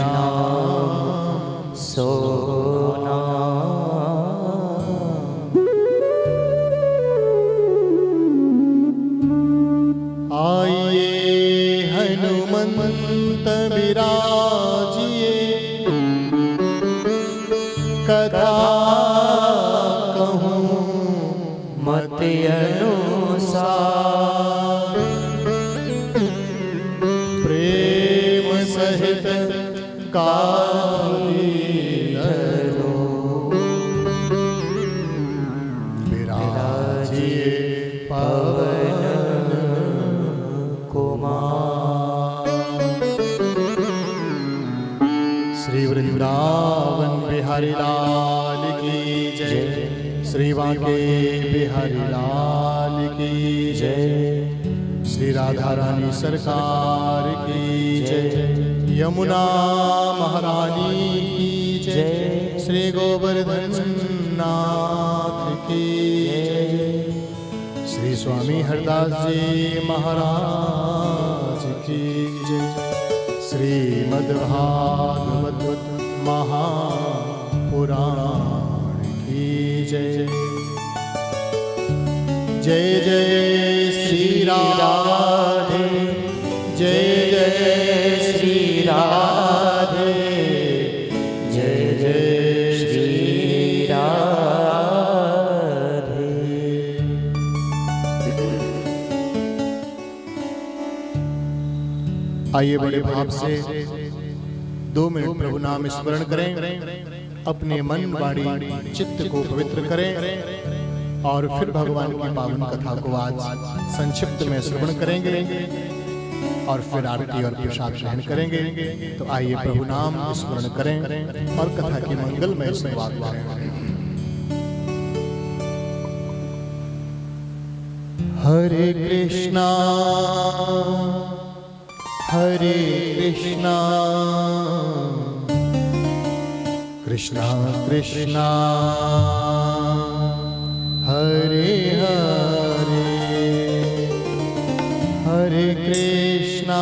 नाम सोना। आइए हनुमंत विराजिए, कथा कहूँ मत अनुसार, प्रेम सहित कालीधरो, विराजिए पवन कुमार। श्री वृंदावन बिहारी लाल की जय, श्री बांके बिहारी लाल की जय, श्री राधा रानी सरकार की जय, यमुना महारानी की जय, श्री गोवर्धन नाथ की जय, श्री स्वामी हरदास जी महाराज की जय, श्रीमद्भागवत महापुराण की जय। जय जय श्री राधे, जय जय श्री राधे, जय जय श्री राधे। आइए बड़े भाव से 2 मिनट प्रभु नाम स्मरण करें, अपने मन वाणी चित्त को पवित्र करें और फिर भगवान की पावन कथा को आज संक्षिप्त में श्रवण करेंगे और फिर आरती और प्रसाद ग्रहण करेंगे। तो आइए प्रभु नाम स्मरण करें और कथा की मंगलमय शुरुआत करें। हरे कृष्णा हरे कृष्णा कृष्णा कृष्णा हरे हरे, हरे कृष्णा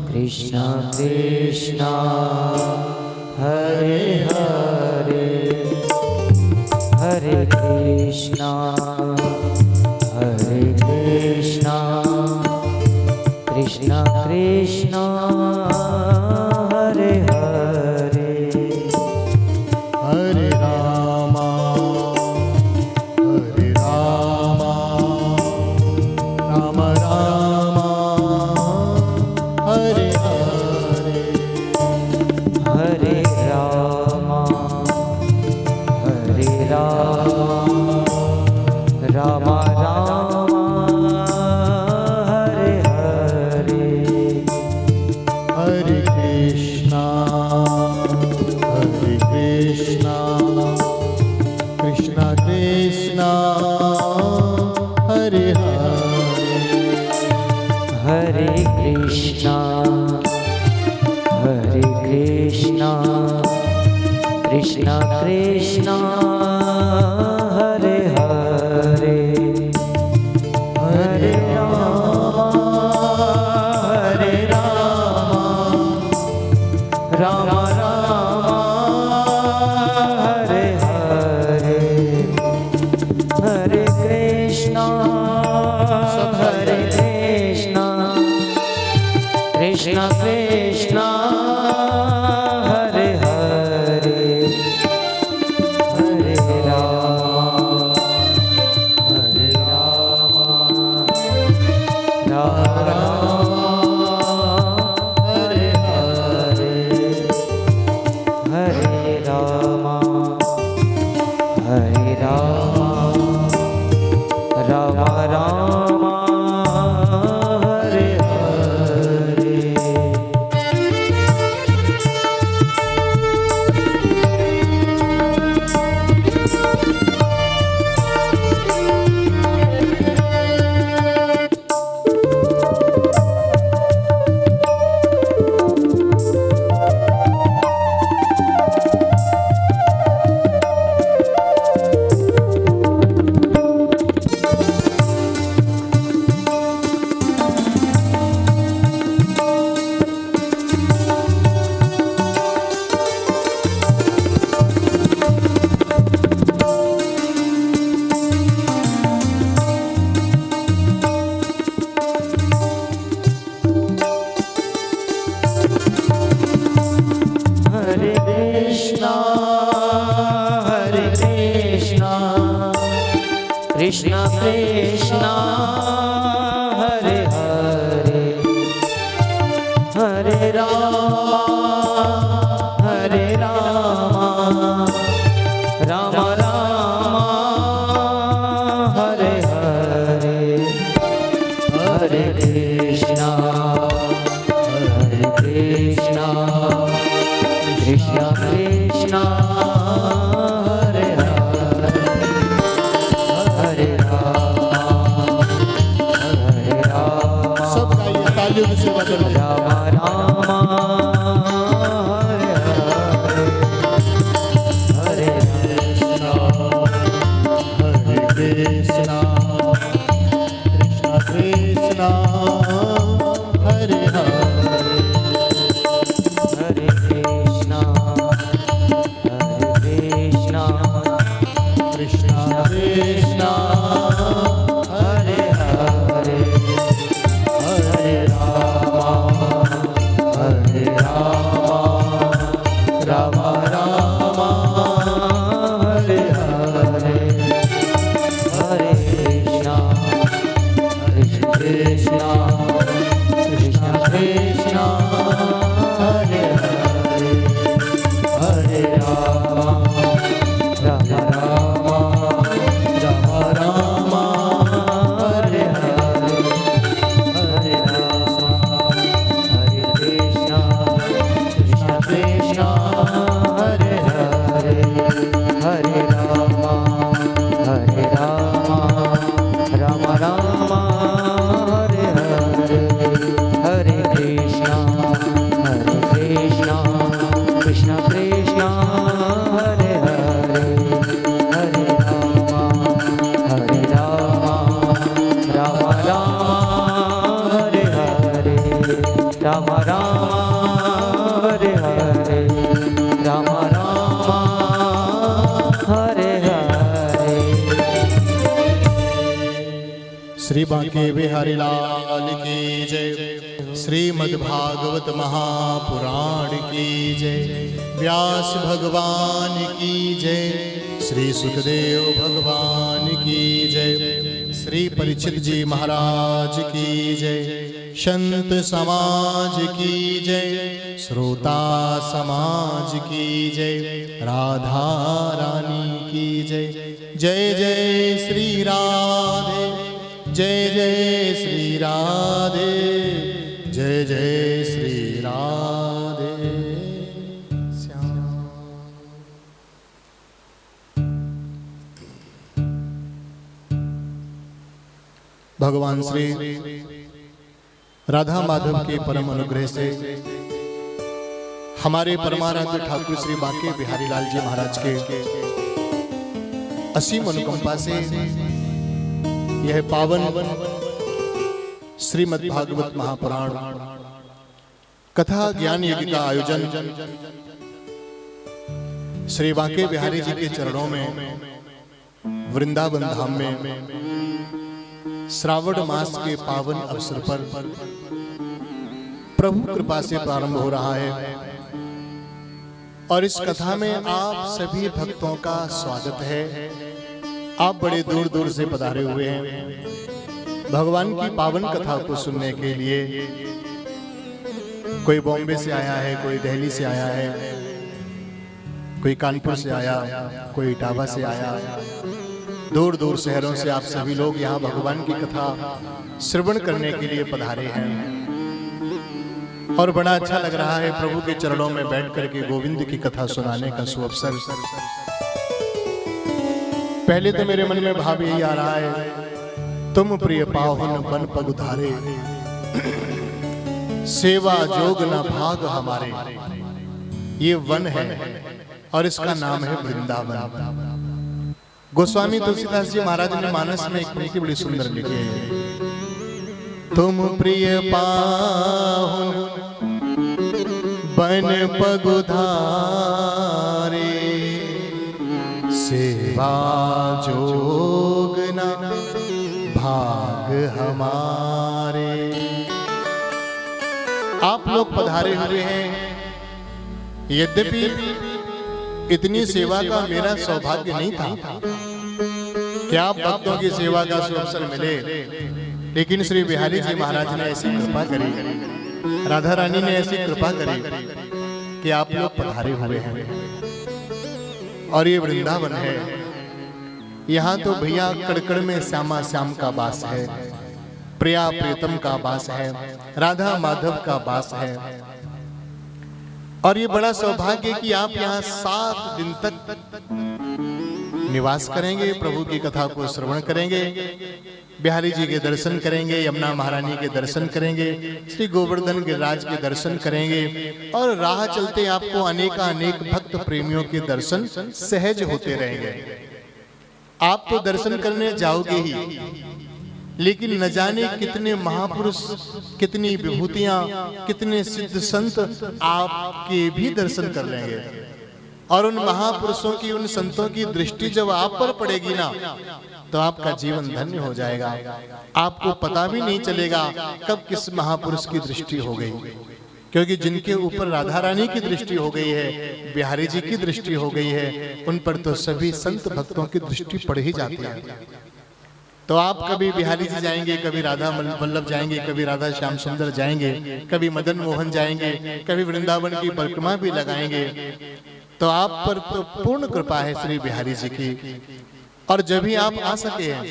कृष्णा कृष्णा हरे हरे, हरे कृष्णा कृष्णा कृष्णा हरे हरे, हरे रामा राम राम हरे हरे, हरे रामा राम राम हरे हरे, हरे कृष्णा कृष्णा कृष्णा हरे हरे, हरे कृष्णा कृष्णा कृष्णा हरे हरे, हरे राम राम राम हरे हरे, हरे कृष्णा कृष्णा कृष्णा हरे हरे, हरे राम राम हरे हरे, हरे राम राम राम हरे हरे। हरे कृष्णा कृष्ण कृष्ण हरे हरे हरे राम सब गाइए तालियों से बदल राम राम हरे हरे हरे कृष्णा कृष्ण कृष्ण हरे हरे हरे कृष्णा कृष्ण कृष्ण हरे हरे हरे राम राम राम हरे हरे हरे कृष्णा कृष्ण कृष्ण हरे हरे हरे राम राम राम हरे हरे हरे कृष्ण कृष्ण हरे हरे हरे राम राम राम हरे हरे हरे कृष्ण कृष्ण कृष्ण हरे हरे हरे राम हरे हरे राम हरे हरे राम हरे हरे। श्री बांके बिहारी लाल की जय। श्रीमद् भागवत महापुराण की जय। व्यास भगवान की जय। श्री सुखदेव भगवान की जय। श्री परीक्षित जी महाराज की जय। संत समाज की जय। श्रोता समाज की जय। राधा रानी की जय। जय जय श्री राधे। जय जय श्री राधे। जय जय श्री राधे श्याम। भगवान श्री राधा माधव के परम अनुग्रह से हमारे परमाराध्य ठाकुर श्री बांके बिहारी लाल जी महाराज के असीम अनुकंपा से यह पावन श्रीमद् भागवत महापुराण कथा ज्ञान यज्ञ का आयोजन श्री बांके बिहारी जी के चरणों में वृंदावन धाम में श्रावण मास के पावन अवसर पर प्रभु कृपा से प्रारंभ हो रहा है। और इस कथा में आप सभी भक्तों का स्वागत है। आप बड़े दूर दूर से पधारे हुए हैं भगवान की पावन कथा को सुनने के लिए। कोई बॉम्बे से आया है, कोई दिल्ली से आया है, कोई कानपुर से आया, कोई इटावा से आया। दूर दूर शहरों से आप सभी लोग यहाँ भगवान की कथा श्रवण करने के लिए पधारे हैं। और बड़ा अच्छा लग रहा है प्रभु के चरणों में बैठ करके गोविंद की कथा सुनाने का सुअवसर। पहले तो मेरे मन में भाव यही आ रहा है, तुम प्रिय पाहुन बन पग उधारे, सेवा जोग न भाग हमारे। ये वन है और इसका नाम है वृंदावन। गोस्वामी तुलसीदास जी महाराज ने मानस में एक पंक्ति बड़ी सुंदर लिखी है, तुम प्रिय पाहुन बन पग उधारे, सेवा जोग न भाग हमारे। आप लोग पधारे हुए हैं, यद्यपि इतनी सेवा का मेरा सौभाग्य नहीं था कि आप भक्तों की सेवा का अवसर मिले, लेकिन श्री बिहारी जी महाराज ने ऐसी कृपा करी, राधा रानी ने ऐसी कृपा करी कि आप लोग पधारे हुए हैं। और ये वृंदावन है, यहाँ तो भैया कड़कड़ में श्यामा श्याम का वास है, प्रिया प्रियतम का वास है, राधा माधव का वास है। और ये बड़ा सौभाग्य कि आप यहाँ 7 दिन तक निवास करेंगे, प्रभु की कथा को श्रवण करेंगे, बिहारी जी के दर्शन करेंगे, यमुना महारानी के दर्शन करेंगे, श्री गोवर्धन गिरिराज के दर्शन करेंगे, और राह चलते आपको अनेक भक्त प्रेमियों के दर्शन सहज होते रहेंगे। आप तो दर्शन करने जाओगे ही, लेकिन न जाने कितने महापुरुष, कितनी विभूतियां, कितने सिद्ध संत आपके भी दर्शन कर लेंगे। और उन महापुरुषों की, उन संतों की दृष्टि जब आप पर पड़ेगी ना, तो आपका जीवन धन्य हो जाएगा। आपको पता भी नहीं चलेगा कब किस महापुरुष की दृष्टि हो गई, क्योंकि जिनके ऊपर राधा रानी की दृष्टि हो गई है, बिहारी जी की दृष्टि हो गई है, उन पर तो सभी संत भक्तों की दृष्टि पड़ ही जाती है। तो आप कभी बिहारी जी जाएंगे, कभी राधा वल्लभ जाएंगे, कभी राधा श्याम सुंदर जाएंगे, कभी मदन मोहन जाएंगे, कभी वृंदावन की परिक्रमा भी लगाएंगे, तो आप पर तो पूर्ण कृपा है श्री बिहारी जी की। और जब भी आप आ सके हैं,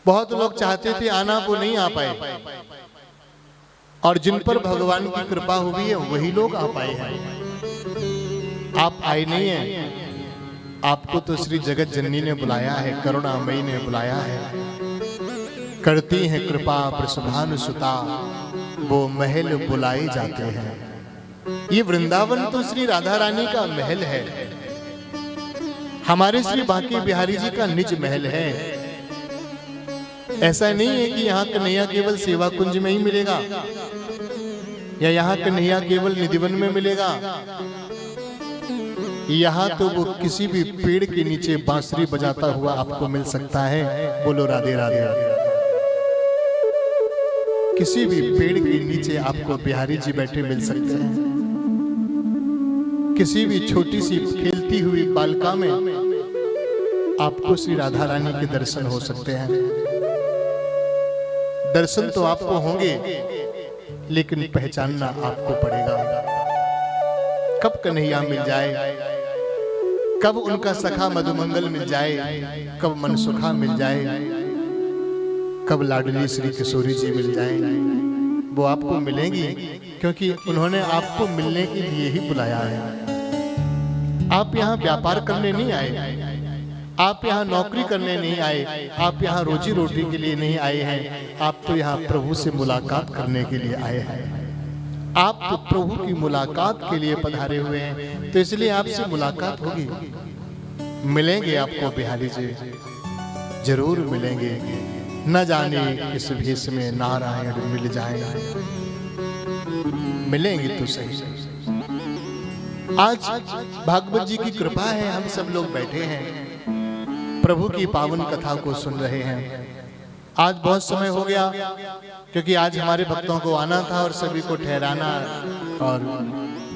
बहुत लोग चाहते थे आना, वो नहीं आ पाए, और जिन पर भगवान की कृपा हुई है वही लोग आ पाए हैं। आप आए नहीं हैं, आपको तो श्री जगत जननी ने बुलाया है, करुणामयी ने बुलाया है। करती है कृपा प्रसभानु सुता, वो महल बुलाए जाते हैं। ये वृंदावन तो श्री राधा रानी का महल है, हमारे श्री बांके बिहारी जी का निज महल है। ऐसा नहीं है कि यहाँ कन्हैया केवल सेवा कुंज में ही मिलेगा, या यहाँ कन्हैया केवल निधिवन में मिलेगा। यहाँ तो वो किसी भी पेड़ के नीचे बांसुरी बजाता हुआ आपको मिल सकता है। बोलो राधे राधे। किसी भी पेड़ के नीचे आपको बिहारी जी बैठे मिल सकते हैं। किसी भी छोटी सी खेलती हुई बालिका में आपको श्री राधा रानी के दर्शन हो सकते हैं। दर्शन तो आपको होंगे, लेकिन पहचानना आपको पड़ेगा। कब कन्हैया मिल जाए, कब उनका सखा मधुमंगल मिल जाए, कब मनसुखा मिल जाए, कब लाडली श्री किशोरी जी मिल जाए, वो आपको मिलेंगी, क्योंकि उन्होंने आपको मिलने के लिए ही बुलाया है। आप यहाँ व्यापार करने नहीं आए, आप यहाँ नौकरी करने नहीं आए, आप यहाँ रोजी रोटी के लिए नहीं आए हैं, आप तो यहाँ प्रभु से मुलाकात करने के लिए आए हैं। आप तो प्रभु की मुलाकात के लिए पधारे हुए हैं, तो इसलिए आपसे मुलाकात होगी। मिलेंगे आपको बिहारी जी, जरूर मिलेंगे। न जाने किस भेष में नारायण मिल जाए, मिलेंगे तो सही। आज भागवत जी की कृपा है, हम सब लोग बैठे हैं, प्रभु की पावन कथा को सुन रहे हैं। आज बहुत समय हो गया, क्योंकि आज हमारे भक्तों को आना था और सभी को ठहराना, और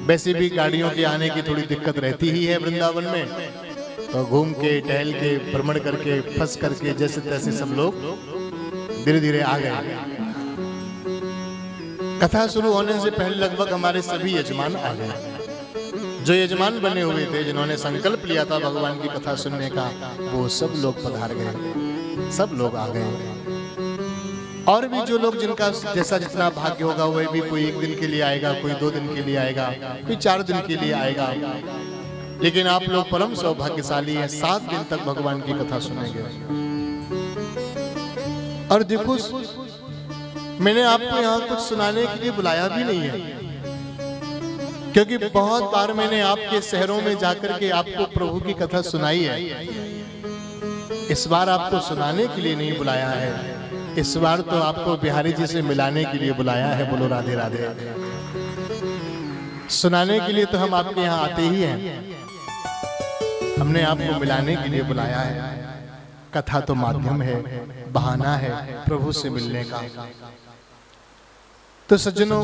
वैसे भी गाड़ियों के आने की थोड़ी दिक्कत रहती ही है वृंदावन में, तो घूम के टहल के भ्रमण करके फंस करके जैसे तैसे सब लोग धीरे धीरे आ गए। कथा शुरू होने से पहले लगभग हमारे सभी यजमान आ गए। जो यजमान बने हुए थे, जिन्होंने संकल्प लिया था भगवान की कथा सुनने का, वो सब लोग पधार गए, सब लोग आ गए। और भी जो लोग जिनका जैसा जितना भाग्य होगा, वह भी कोई 1 दिन के लिए आएगा, कोई 2 दिन के लिए आएगा, कोई 4 दिन के लिए आएगा। लेकिन आप लोग परम सौभाग्यशाली हैं, 7 दिन तक भगवान की कथा सुनेंगे। और देखो, मैंने आपको यहाँ कुछ सुनाने के लिए बुलाया भी नहीं है, क्योंकि बहुत बार मैंने आपके शहरों में जाकर के आपको प्रभु की कथा सुनाई है। इस बार आपको सुनाने के लिए नहीं बुलाया है, इस बार तो आपको बिहारी जी से मिलाने के लिए बुलाया है। बोलो राधे राधे। सुनाने के लिए तो हम आपके यहाँ आते ही हैं, हमने आपको मिलाने के लिए बुलाया है। कथा तो माध्यम है, बहाना है प्रभु से मिलने का। तो सज्जनों,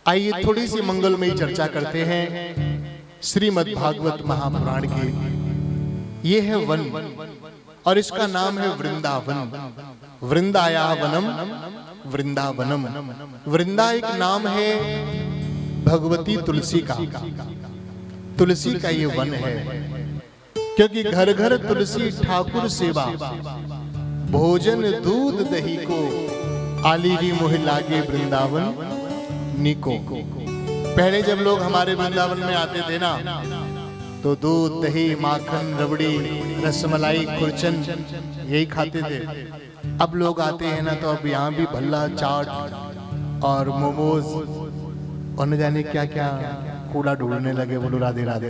आइए थोड़ी सी मंगलमयी चर्चा करते हैं श्रीमद् भागवत महापुराण की। ये है वन, और इसका नाम है वृंदावन। वृंदाया वनम वृंदावनम। वृंदा एक नाम है भगवती तुलसी का। तुलसी का ये वन है, क्योंकि घर घर तुलसी ठाकुर सेवा। भोजन दूध दही को, आलीरी मोह लागे वृंदावन निको। पहले जब लोग हमारे वृंदावन में आते थे ना, तो दूध दही माखन रबड़ी रसमलाई खुरचन यही खाते थे। अब लोग आते हैं ना, तो अब यहाँ भी भल्ला चाट और मोमोज और न जाने क्या क्या कूड़ा ढूंढने लगे। बोलो राधे राधे।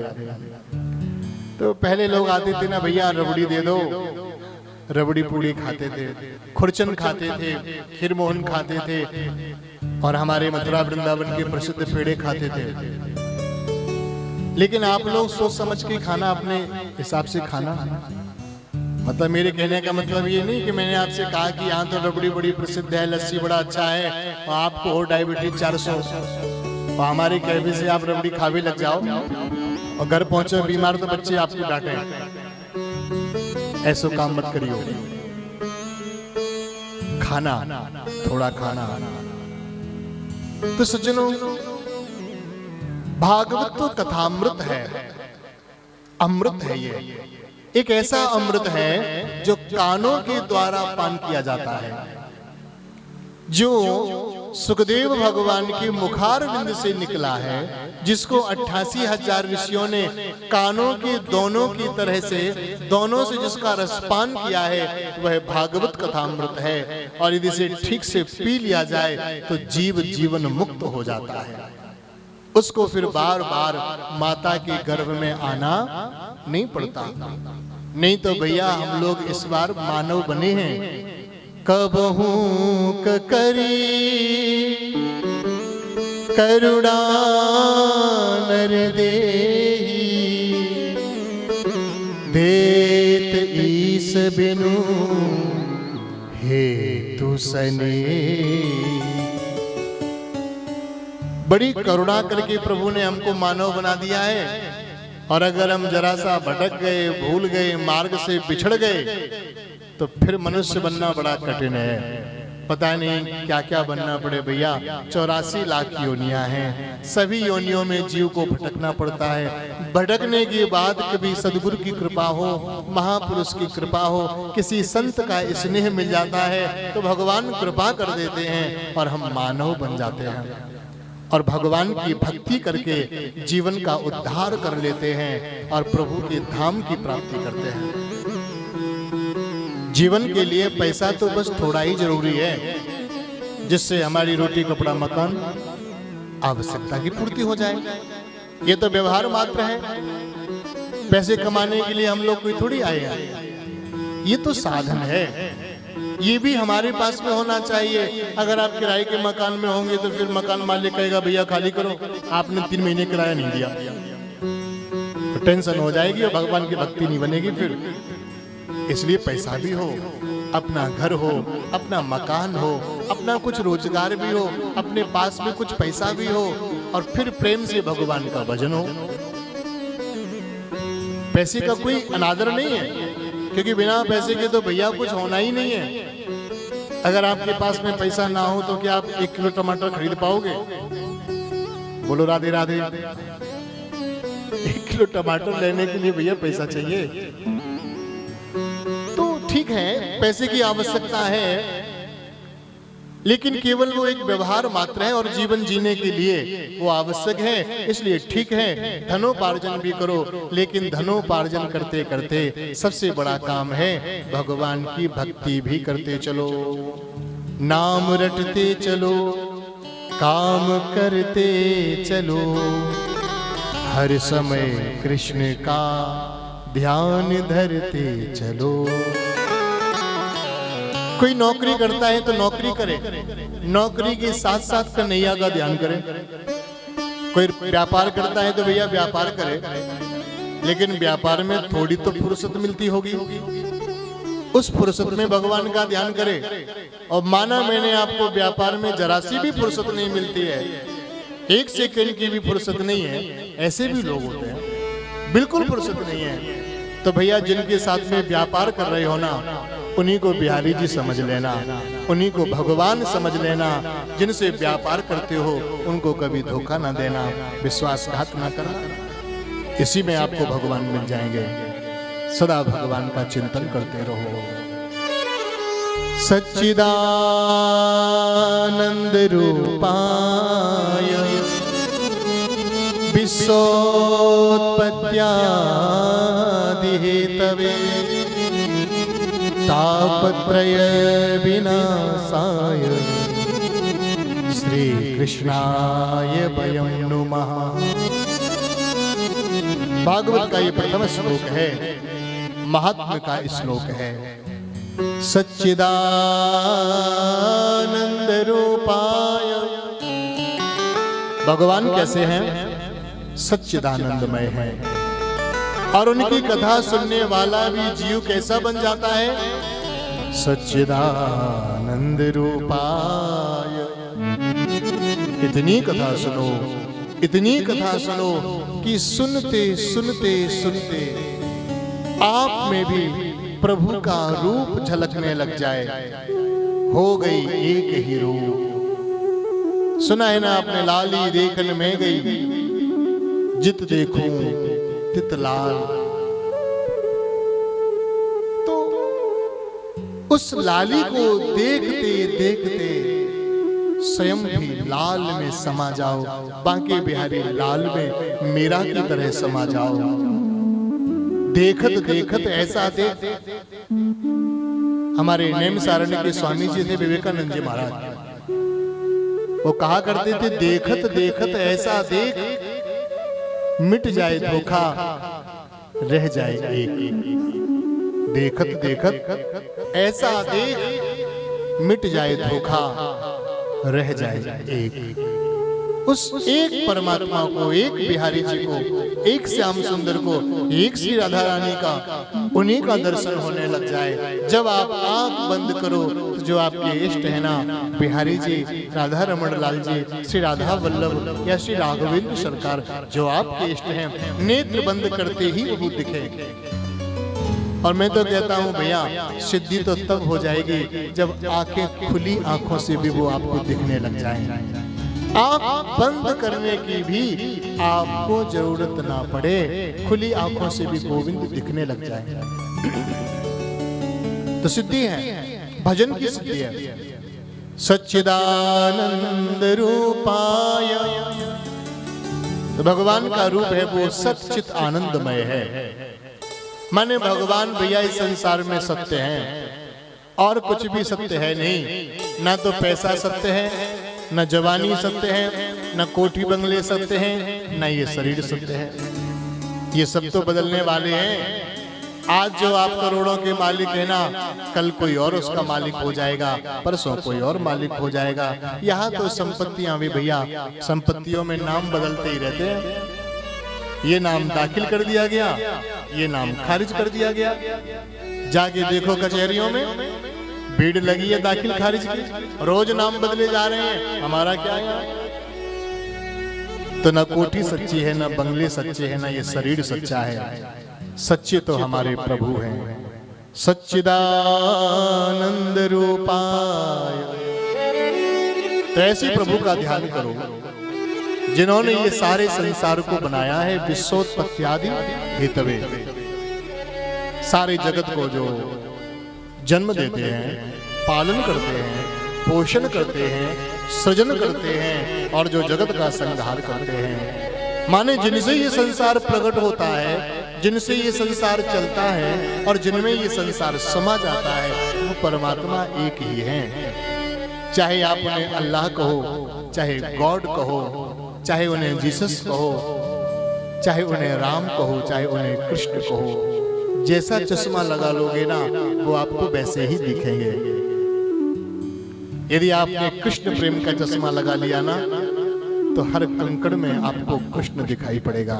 तो पहले लोग आते थे ना, भैया रबड़ी दे दो, रबड़ी पूड़ी खाते थे, खुरचन खाते थे, खीर मोहन खाते थे, और हमारे मथुरा वृंदावन के प्रसिद्ध पेड़े खाते थे। लेकिन आप लोग सोच समझ के खाना, अपने हिसाब से खाना। मतलब मेरे कहने का मतलब ये नहीं कि मैंने आपसे कहा कि यहाँ तो रबड़ी बड़ी प्रसिद्ध है, लस्सी बड़ा अच्छा है, और आपको हो डायबिटीज 400, और हमारे कहने से आप रबड़ी खा भी लग जाओ और घर पहुंचो बीमार, तो बच्चे आपको डांटे। ऐसा काम मत करियो। खाना, थोड़ा खाना। तो सज्जनों, भागवत तो कथामृत है, अमृत है। ये एक ऐसा अमृत है जो कानों के द्वारा पान किया जाता है, जो सुखदेव भगवान के मुखारविंद से निकला है, जिसको 88,000 ऋषियों ने कानों के दोनों की तरह से, दोनों से जिसका रसपान किया है, वह भागवत कथामृत है। और यदि इसे ठीक से पी लिया जाए तो जीव जीवन मुक्त हो जाता है। उसको फिर बार बार माता के गर्भ में आना नहीं पड़ता। नहीं तो भैया हम लोग इस बार मानव बने हैं। कबहू करी करुणा नर देहि, देत ईस बिनु हेतु सने। बड़ी करुणा करके प्रभु ने हमको मानव बना दिया है, और अगर हम जरा सा भटक गए, भूल गए, मार्ग से बिछड़ गए, तो फिर मनुष्य बनना बड़ा कठिन है। पता नहीं क्या क्या बनना पड़े भैया। 84 लाख योनियां हैं, सभी योनियों में जीव को भटकना पड़ता है। भटकने के बाद कभी सदगुरु की कृपा हो, महापुरुष की कृपा हो, किसी संत का स्नेह मिल जाता है, तो भगवान कृपा कर देते हैं और हम मानव बन जाते हैं, और भगवान की भक्ति करके जीवन का उद्धार कर लेते हैं और प्रभु के धाम की प्राप्ति करते हैं। जीवन के लिए पैसा तो बस थोड़ा ही जरूरी है, जिससे हमारी रोटी कपड़ा मकान आवश्यकता की पूर्ति हो जाए। ये तो व्यवहार मात्र है। पैसे कमाने के लिए हम लोग कोई थोड़ी आए हैं, ये तो साधन है। ये भी हमारे पास में होना चाहिए। अगर आप किराए के मकान में होंगे तो फिर मकान मालिक कहेगा भैया खाली करो, आपने 3 महीने किराया नहीं दिया, तो टेंशन हो जाएगी और भगवान की भक्ति नहीं बनेगी फिर। इसलिए पैसा भी हो, अपना घर हो, अपना मकान हो, अपना कुछ रोजगार भी हो, अपने पास में कुछ पैसा भी हो, और फिर प्रेम से भगवान का भजन हो। पैसे का कोई अनादर नहीं है, क्योंकि बिना पैसे के तो भैया कुछ होना ही नहीं है। अगर आपके पास में पैसा ना हो तो क्या आप 1 किलो टमाटर खरीद पाओगे? बोलो राधे राधे। 1 किलो टमाटर लेने के लिए भैया पैसा चाहिए। तो ठीक है, पैसे की आवश्यकता है, लेकिन केवल वो एक व्यवहार मात्र है, और जीवन जीने के लिए वो आवश्यक है। इसलिए ठीक है, धनोपार्जन भी करो, लेकिन धनोपार्जन करते करते सबसे बड़ा काम है भगवान की भक्ति भी करते चलो। नाम रटते चलो, काम करते चलो, हर समय कृष्ण का ध्यान धरते चलो। कोई नौकरी करता है तो नौकरी करे, नौकरी के साथ साथ कन्हैया का ध्यान करे। कोई व्यापार करता है तो भैया व्यापार करे, लेकिन व्यापार में थोड़ी तो फुर्सत मिलती होगी, उस फुर्सत में भगवान का ध्यान करे। और माना मैंने आपको व्यापार में जरा सी भी फुर्सत नहीं मिलती है, 1 सेकंड की भी फुर्सत नहीं है, ऐसे भी लोग होते हैं, बिल्कुल फुर्सत नहीं है। तो भैया जिनके साथ में व्यापार कर रहे हो ना, उन्हीं को बिहारी जी समझ लेना, उन्हीं को भगवान समझ लेना। जिनसे व्यापार करते हो उनको कभी धोखा ना देना, विश्वासघात ना करना। इसी में आपको भगवान मिल जाएंगे। सदा भगवान का चिंतन करते रहो। सच्चिदानंद रूपाय विश्वोत्पत्त्यादि हेतवे तापत्रय विनाशाय श्री कृष्णाय वयं नुमः। भागवत का ये प्रथम श्लोक है, महात्म्य का श्लोक है। सच्चिदानंद रूपाय, भगवान कैसे हैं? सच्चिदानंदमय है। और उनकी कथा सुनने वाला भी जीव कैसा बन जाता है? सच्चिदानंद रूपाय। इतनी कथा सुनो, इतनी कथा सुनो कि सुनते सुनते सुनते आप में भी प्रभु का रूप झलकने लग जाए। हो गई एक ही रूप। सुना है ना आपने, लाली देखन में गई जित देखूं तित लाल। तो उस लाली को देखते देखते स्वयं भी लाल में समा जाओ, बांके बिहारी लाल में मीरा की तरह समा जाओ। देखत देखत ऐसा देख। हमारे नैमिषारण्य के स्वामी जी थे विवेकानंद जी महाराज, वो कहा करते थे देखत देखत ऐसा देख, मिट जाए धोखा रह जाए एक। देखत देखत ऐसा देख, मिट जाए धोखा रह जाए एक। उस एक परमात्मा को, एक बिहारी जी को, एक श्याम सुंदर को, एक श्री राधा रानी का, उन्हीं का दर्शन होने लग जाए। जब आप आंख बंद करो तो जो आपके इष्ट है ना, बिहारी जी, राधा रमण लाल जी, श्री राधा वल्लभ या श्री राघवेंद्र सरकार, जो आपके इष्ट हैं, नेत्र बंद करते ही वो दिखे। और मैं तो कहता हूँ भैया, सिद्धि तो तब हो जाएगी जब आंखें खुली आंखों से भी वो आपको दिखने लग जाए। आंख बंद करने की भी आपको जरूरत ना पड़े, खुली आंखों से भी गोविंद दिखने लग जाए। तो सिद्धि है, भजन की सिद्धि है। सच्चिदानंद रूपाय, तो भगवान का रूप है वो सच्चित आनंदमय है। माने भगवान भैया इस संसार में सत्य हैं और कुछ भी सत्य है नहीं। ना तो पैसा सत्य है, न जवानी सत्य है, न कोठी बंगले सत्य हैं, न ये शरीर सत्य है। ये सब तो बदलने वाले हैं। आज जो आप करोड़ों के मालिक है ना, कल कोई और उसका मालिक हो जाएगा, परसों कोई और मालिक हो जाएगा। यहाँ तो संपत्तियां भी भैया, संपत्तियों में नाम बदलते ही रहते हैं। ये नाम दाखिल कर दिया गया, ये नाम खारिज कर दिया गया। जाके देखो कचहरियों में भीड़ लगी है दाखिल खारिज की, रोज नाम बदले जा रहे हैं। हमारा क्या है? तो ना कोठी सच्ची है, ना बंगले सच्चे हैं, ना ये शरीर सच्चा है। सच्चे तो हमारे प्रभु हैं। सच्चिदानंद रूपाय। तो ऐसे प्रभु का ध्यान करो जिन्होंने ये सारे संसार को बनाया है विश्वोत्पत्त्यादि हेतवे। सारे जगत को जो जन्म देते हैं, पालन करते हैं, पोषण करते हैं, सृजन करते हैं और जो जगत का संहार करते हैं। माने जिनसे ये संसार प्रकट होता है, जिनसे ये संसार चलता है और जिनमें ये संसार समा जाता है, वो परमात्मा एक ही है। चाहे आप उन्हें अल्लाह कहो, चाहे गॉड कहो, चाहे उन्हें जीसस कहो, चाहे उन्हें राम कहो, चाहे उन्हें कृष्ण कहो। जैसा चश्मा लगा लोगे ना, वो आपको वैसे ही दिखेंगे। यदि आपने कृष्ण प्रेम का चश्मा लगा लिया ना, तो हर कंकड़ में आपको कृष्ण दिखाई पड़ेगा।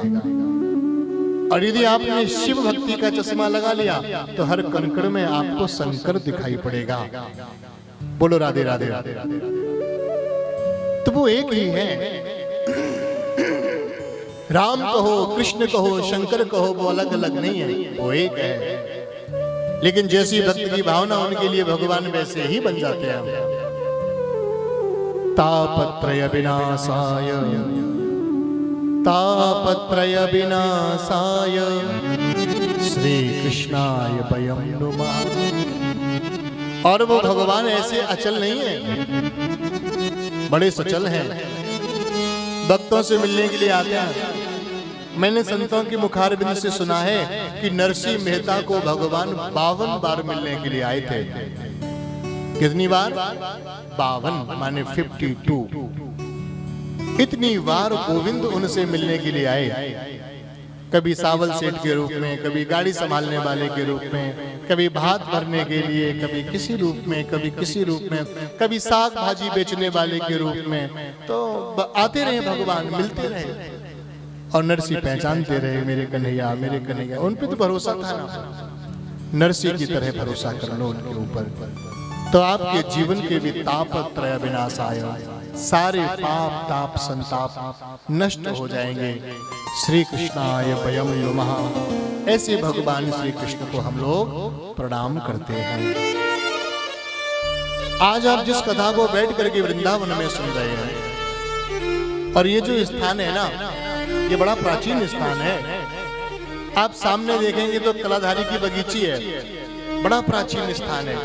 और यदि आपने शिव भक्ति का चश्मा लगा लिया, तो हर कंकड़ में आपको शंकर दिखाई पड़ेगा। बोलो राधे राधे राधे राधे। तो वो एक ही है। राम कहो, कृष्ण कहो, शंकर कहो, वो अलग अलग नहीं है, वो एक है। लेकिन जैसी भक्ति की भावना उनके लिए भगवान वैसे ही बन जाते हैं। तापत्रय विनाशाय, तापत्रय विनाशाय श्री कृष्णाय वयं नुमः। और वो भगवान ऐसे अचल नहीं है, बड़े सचल हैं। भक्तों से मिलने के लिए आते हैं। मैंने संतों की मुखारबिंद से सुना है कि नरसिंह मेहता को भगवान 52 बार मिलने के लिए आए थे। कितनी बार? 52 माने 52। इतनी बार गोविंद उनसे मिलने के लिए आए। कभी सावल सेठ के रूप में, कभी गाड़ी संभालने वाले के रूप में, कभी भात भरने के लिए, कभी किसी रूप में, कभी किसी रूप में, कभी साग भाजी बेचने वाले के रूप में। तो आते रहे भगवान, मिलते रहे और नरसिंह पहचानते रहे, मेरे कन्हैया, मेरे कन्हैया। उन पे तो भरोसा था ना, नरसिंह की तरह भरोसा कर लो उनके ऊपर, तो आपके जीवन के भी ताप त्रय विनाश आया, सारे पाप ताप संताप नष्ट हो जाएंगे। श्री कृष्णाय वयम नमः। ऐसे भगवान श्री कृष्ण को हम लोग प्रणाम करते हैं। आज आप जिस कथा को बैठ करके वृंदावन में सुन रहे हैं, और ये जो स्थान है ना, ये बड़ा प्राचीन स्थान है। आप सामने देखेंगे तो कलाधारी की बगीची है, बड़ा प्राचीन स्थान है।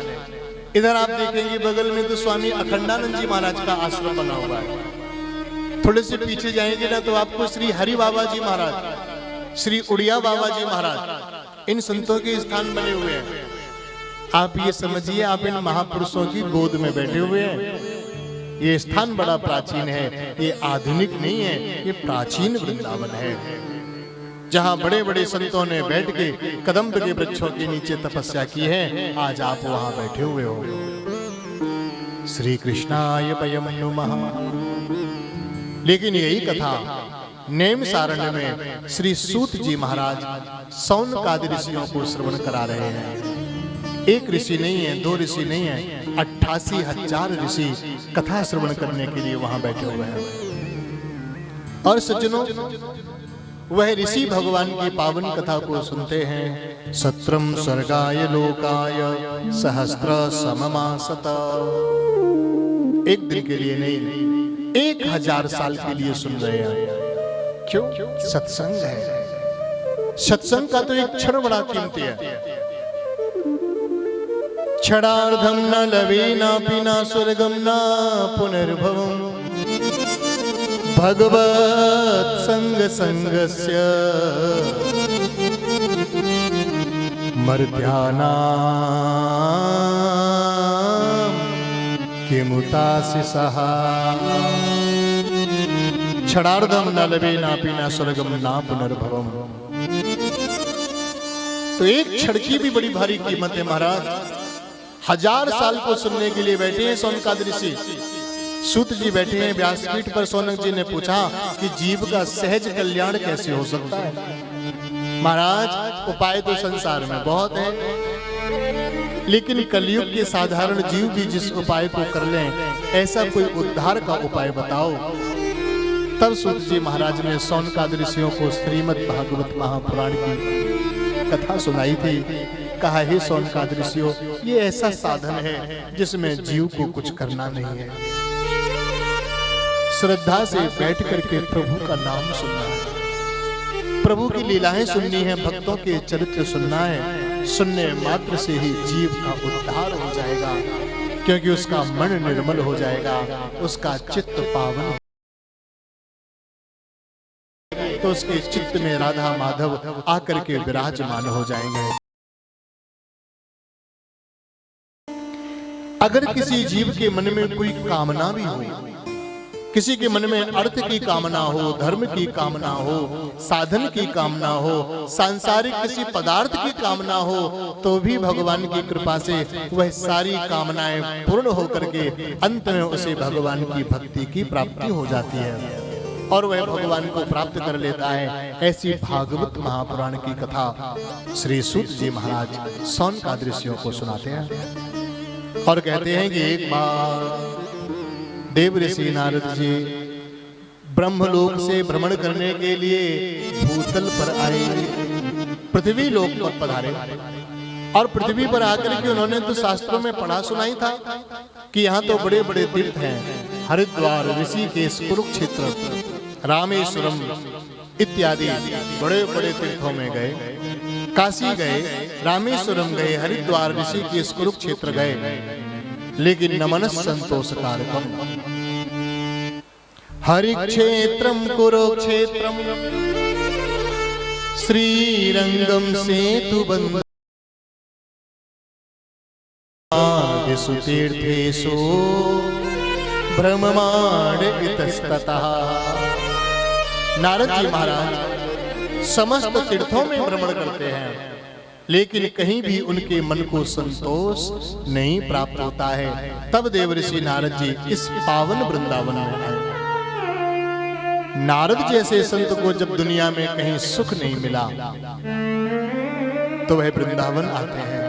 इधर आप देखेंगे बगल में तो स्वामी अखंडानंद जी महाराज का आश्रम बना हुआ है। थोड़े से पीछे जाएंगे ना तो आपको श्री हरि बाबा जी महाराज, श्री उड़िया बाबा जी महाराज, इन संतों के स्थान बने हुए हैं। आप ये समझिए आप इन महापुरुषों की गोद में बैठे हुए हैं। ये स्थान बड़ा प्राचीन है, ये आधुनिक नहीं है, ये प्राचीन वृंदावन है, जहां बड़े बड़े संतों ने बैठ के कदम्ब के वृक्षों के नीचे तपस्या की है। आज आप वहां बैठे हुए हो। श्री कृष्णाय वयम नमः। लेकिन यही कथा नेम सारण्य में श्री सूत जी महाराज सौनकादि ऋषियों को श्रवण करा रहे हैं। एक ऋषि नहीं है, दो ऋषि नहीं है, 88,000 ऋषि कथा श्रवण करने के लिए वहां बैठे हुए हैं। और सज्जनों, वह ऋषि भगवान की पावन कथा को सुनते हैं। सत्रम स्वर्गाय लोकाय सहस्त्र सममासत। एक दिन के लिए नहीं, 1000 साल के लिए सुन रहे हैं। क्यों? सत्संग है। सत्संग का तो एक क्षण बड़ा कीमती है। क्षणार्धम न लवेनापि न स्वर्गम न पुनर्भवम् भगवत संग संगस्य मर्त्यानां किमुतासि सहा। क्षणार्धम न लवेनापि न स्वर्गम न पुनर्भवम्। तो एक क्षण की भी बड़ी भारी कीमत है महाराज। 1000 साल को सुनने के लिए बैठे हैं सौनकादि ऋषि। सूत जी बैठे हैं व्यासपीठ पर। सौनक जी ने पूछा कि जीव का सहज कल्याण कैसे हो सकता है। महाराज, उपाय तो संसार में बहुत है, लेकिन कलयुग के साधारण जीव भी जिस उपाय को कर लें, ऐसा कोई उद्धार का उपाय बताओ। तब सूत जी महाराज ने सौनकादि ऋषियों को श्रीमद् भागवत महापुराण की कथा सुनाई थी। कहा, हे सौनकादि ऋषियों, ये ऐसा साधन है जिसमें जीव को कुछ करना नहीं है। श्रद्धा से बैठ करके प्रभु का नाम सुनना है, प्रभु की लीलाएं सुननी है, भक्तों के चरित्र सुनना है। सुनने मात्र से ही जीव का उद्धार हो जाएगा, क्योंकि उसका मन निर्मल हो जाएगा, उसका चित्त पावन, तो उसके चित्त में राधा माधव आकर के विराजमान हो जाएंगे। अगर किसी जीव के मन में कोई कामना भी हो, किसी के मन में अर्थ की कामना हो, धर्म की कामना हो, साधन की कामना हो, सांसारिक किसी पदार्थ की कामना हो, तो भी भगवान की कृपा से वह सारी कामनाएं पूर्ण होकर के अंत में उसे भगवान की भक्ति की प्राप्ति हो जाती है और वह भगवान को प्राप्त कर लेता है। ऐसी भागवत महापुराण की कथा श्री सूत जी महाराज सौनकादि ऋषियों को सुनाते हैं और कहते हैं कि एक बार देव ऋषि नारद जी ब्रह्मलोक से भ्रमण करने के लिए भूतल पर आए, पृथ्वी लोक पर पधारे। और पृथ्वी पर आकर के उन्होंने तो शास्त्रों में पढ़ा सुनाई था कि यहाँ तो बड़े बड़े तीर्थ हैं, हरिद्वार, ऋषिकेश, कुरुक्षेत्र, रामेश्वरम इत्यादि बड़े बड़े तीर्थों में गए। काशी गए, रामेश्वरम गए, हरिद्वार, ऋषिकेश, कुरुक्षेत्र गए, लेकिन नमन संतोष कारकम। हरिक्षेत्रम कुरुक्षेत्रम श्रीरंगम सेतुबंधं आदिषु तीर्थेषु भ्रममाण इतस्ततः। नारद जी महाराज समस्त तीर्थों में भ्रमण करते हैं, लेकिन कहीं भी उनके मन को संतोष नहीं प्राप्त होता है। तब देवर्षि नारद जी इस पावन वृंदावन में आए। नारद जैसे संत को जब दुनिया में कहीं सुख नहीं मिला तो वह वृंदावन आते हैं।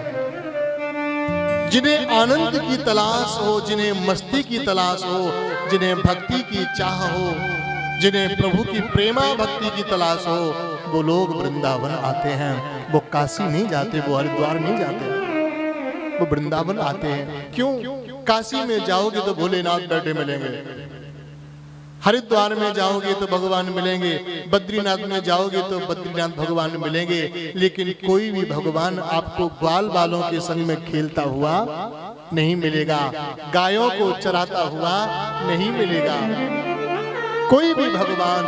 जिन्हें आनंद की तलाश हो, जिन्हें मस्ती की तलाश हो, जिन्हें भक्ति की चाह हो, जिन्हें प्रभु की प्रेमा भक्ति की तलाश हो, वो लोग वृंदावन आते हैं। वो काशी नहीं जाते, वो हरिद्वार नहीं जाते, वो वृंदावन आते हैं। क्यों? काशी में जाओगे तो भोलेनाथ बैठे मिलेंगे, हरिद्वार में जाओगे तो भगवान मिलेंगे, बद्रीनाथ में जाओगे तो बद्रीनाथ भगवान मिलेंगे, लेकिन कोई भी भगवान आपको ग्वाल बालों के संग में खेलता हुआ नहीं मिलेगा, गायों को चराता हुआ नहीं मिलेगा। कोई भी भगवान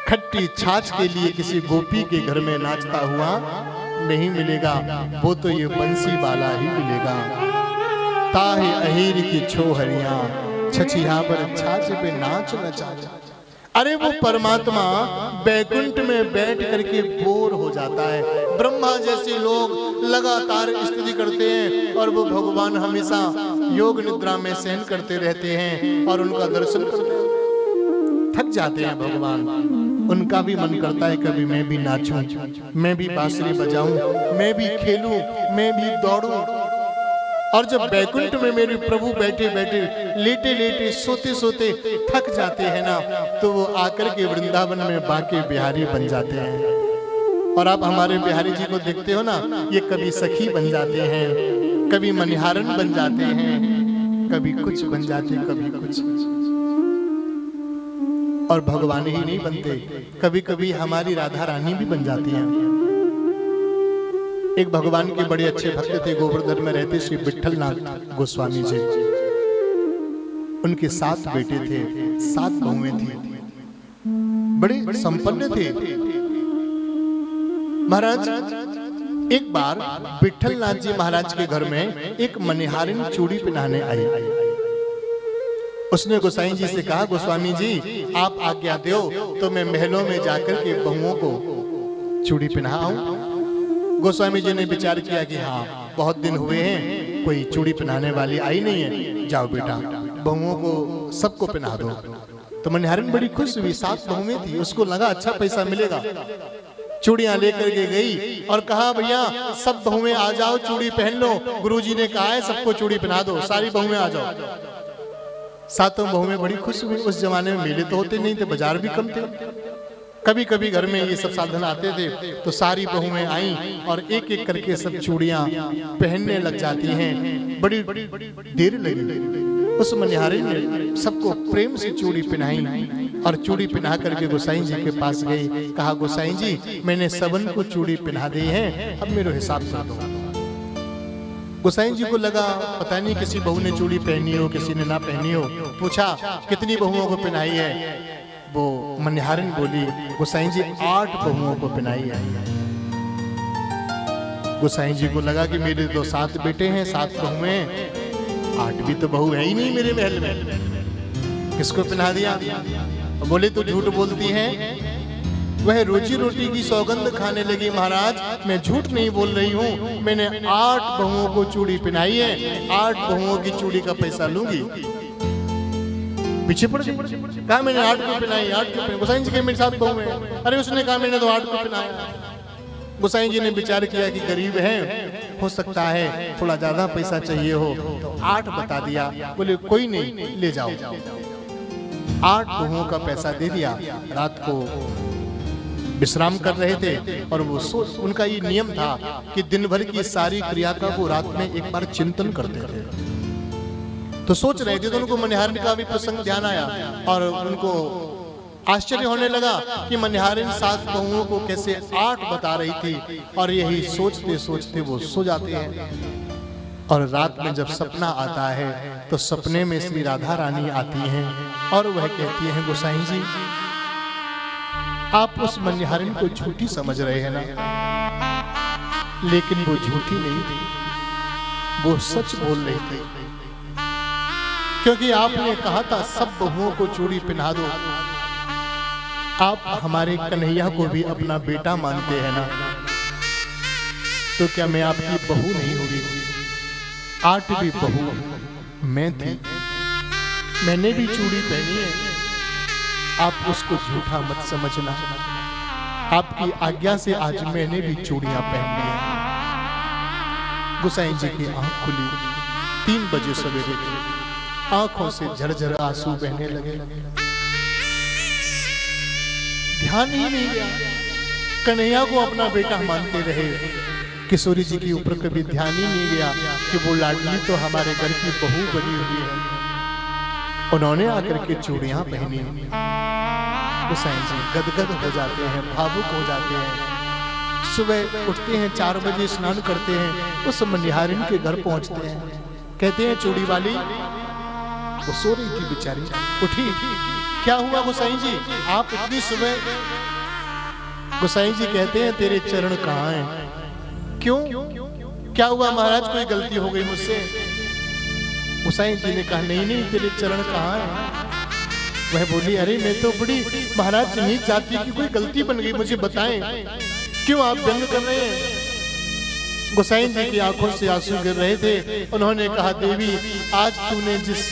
खट्टी छाछ के लिए किसी गोपी के घर में नाचता हुआ नहीं मिलेगा, वो तो ये बंसी वाला ही मिलेगा। ताहे अहीर की छोहरियां छछिया पर छाछ पे नाच नचा। अरे वो परमात्मा बैकुंठ में बैठ करके बोर हो जाता है। ब्रह्मा जैसे लोग लगातार स्तुति करते हैं और वो भगवान हमेशा योग निद्रा में सहन करते रहते हैं और उनका दर्शन करते हैं, थक जाते हैं भगवान। उनका भी मन करता है कभी मैं भी नाचूं, मैं भी बांसुरी बजाऊं, मैं भी खेलूं, मैं भी दौड़ूं। और जब बैकुंठ में मेरे प्रभु बैठे बैठे, लेटे लेटे, सोते सोते थक जाते हैं ना, तो वो आकर के वृंदावन में बाके बिहारी बन जाते हैं। और आप हमारे बिहारी जी को देखते हो ना, ये कभी सखी बन जाते हैं, कभी मनिहारन बन जाते हैं, कभी कुछ बन जाते, कभी कुछ। और भगवान ही नहीं बनते, कभी कभी हमारी राधा रानी भी बन जाती हैं। एक भगवान के बड़े अच्छे भक्त थे, गोवर्धन में रहते श्री विठलनाथ गोस्वामी जी। उनके 7 बेटे थे, 7 बहुएं थी, बड़े संपन्न थे। महाराज एक बार विठलनाथ जी महाराज के घर में एक मनिहारिन चूड़ी पहनाने आई। उसने गोसाई जी से कहा, गोस्वामी जी आप आज्ञा दो तो मैं महलों में जाकर के बहुओं को चूड़ी पहनाऊं। गोस्वामी जी ने विचार किया कि हाँ बहुत दिन हुए हैं, कोई चूड़ी पहनाने वाली आई नहीं है, जाओ बेटा बहुओं को सबको पहना दो। तो मनिहारिन बड़ी खुश हुई, 7 बहुएं थी, उसको लगा अच्छा पैसा मिलेगा। चूड़ियां लेकर के गई और कहा भैया सब बहुएं आ जाओ, चूड़ी पहन लो, गुरुजी ने कहा है सबको चूड़ी पहना दो, सारी बहुएं आ जाओ। 7 बहुएं बड़ी खुश हुई। उस जमाने में मेले तो होते नहीं थे, बाजार भी कम थे, कभी कभी घर में ये सब साधन आते थे। तो सारी बहुएं आई और एक एक करके सब चूड़ियां पहनने लग जाती हैं। बड़ी देर लगी। उस मनिहारिन ने सबको प्रेम से चूड़ी पहनाई और चूड़ी पहना करके गोसाई जी के पास गई। कहा गोसाई जी मैंने सबन को चूड़ी पहना दी है, अब मेरा हिसाब कर दो। गोसाई जी को लगा पता नहीं किसी बहू ने चूड़ी पहनी हो, किसी ने ना पहनी हो। पूछा कितनी बहुओं को पहनाई है? वो मनिहारिन बोली गोसाई जी 8 बहुओं को पहनाई है। गोसाई जी को लगा कि मेरे तो 7 बेटे हैं, 7 बहुएं, 8 भी तो बहू है ही नहीं मेरे महल में, किसको पहना दिया? बोले तो झूठ बोलती हैं। वह रोजी रोटी की सौगंध खाने लगी। महाराज मैं झूठ नहीं बोल रही हूँ, मैंने 8 बहुओं को चूड़ी पहनाई है, 8 बहुओं की चूड़ी का पैसा लूंगी। पीछे पड़ गई, कहा मैंने 8 को पहनाई, 8 को पहनाई। गोसाई जी के मेरे 7 बहुएं हैं। अरे उसने कहा मैंने तो 8 को पहनाया। गोसाई जी ने विचार किया कि गरीब है, हो सकता है थोड़ा ज्यादा पैसा चाहिए हो, तो 8 बता दिया। बोले कोई नहीं ले जाओ। 8 बहुओं का पैसा दे दिया। रात को विश्राम कर रहे थे और वो उनका ये नियम था कि दिन भर की सारी क्रिया का वो रात में एक बार चिंतन करते थे। तो सोच रहे थे, तो उनको मनिहारिन का भी प्रसंग ध्यान आया और उनको आश्चर्य होने लगा कि मनिहारिन 7 बहुओं को कैसे 8 बता रही थी, और यही सोचते सोचते वो सो जाते हैं। और रात में जब सपना आता है तो सपने में श्री राधा रानी आती हैं और वह कहती हैं, गोसाई जी आप उस मनिहारिन को झूठी समझ रहे हैं ना, लेकिन वो झूठी नहीं थी, वो सच बोल रही थी। क्योंकि आपने कहा था सब बहुओं को चूड़ी पहना दो। आप हमारे कन्हैया को भी अपना बेटा मानते हैं ना, तो क्या मैं आपकी बहू नहीं होगी? 8वीं बहू मैं थी, मैंने भी चूड़ी पहनी है। आप उसको झूठा मत समझना। आपकी आज्ञा से आज मैंने भी चूड़ियां पहन ली हैं। गोसाई जी की आंख खुली, 3 बजे सवेरे की, आंखों से झरझर आंसू बहने लगे। ध्यान ही नहीं गया, कन्हैया को अपना बेटा मानते रहे। किशोरी जी के ऊपर कभी ध्यान ही नहीं गया कि वो लाडली तो हमारे घर की बहू बनी हुई है। उन्होंने आकर के चूड़ियां पहनी। गोसाई जी गदगद हो जाते हैं, भावुक हो जाते हैं। सुबह उठते हैं, 4 बजे स्नान करते हैं, उस मनिहारिन के घर पहुंचते हैं। कहते हैं चूड़ी वाली, वो सो रही थी बेचारी, उठी। क्या हुआ गोसाई जी, आप इतनी सुबह? गोसाई जी कहते हैं तेरे चरण कहाँ हैं? क्यों, क्या हुआ महाराज, कोई गलती हो गई मुझसे? गोसाई जी ने कहा नहीं नहीं, तेरे चरण कहाँ हैं? वह बोली अरे मैं तो बड़ी महाराज नीच जाति की कोई गलती बन गई, मुझे बताएं, क्यों आप व्यंग कर रहे हैं? गोसाई जी की आंखों से आंसू गिर रहे थे। उन्होंने कहा देवी, आज तूने जिस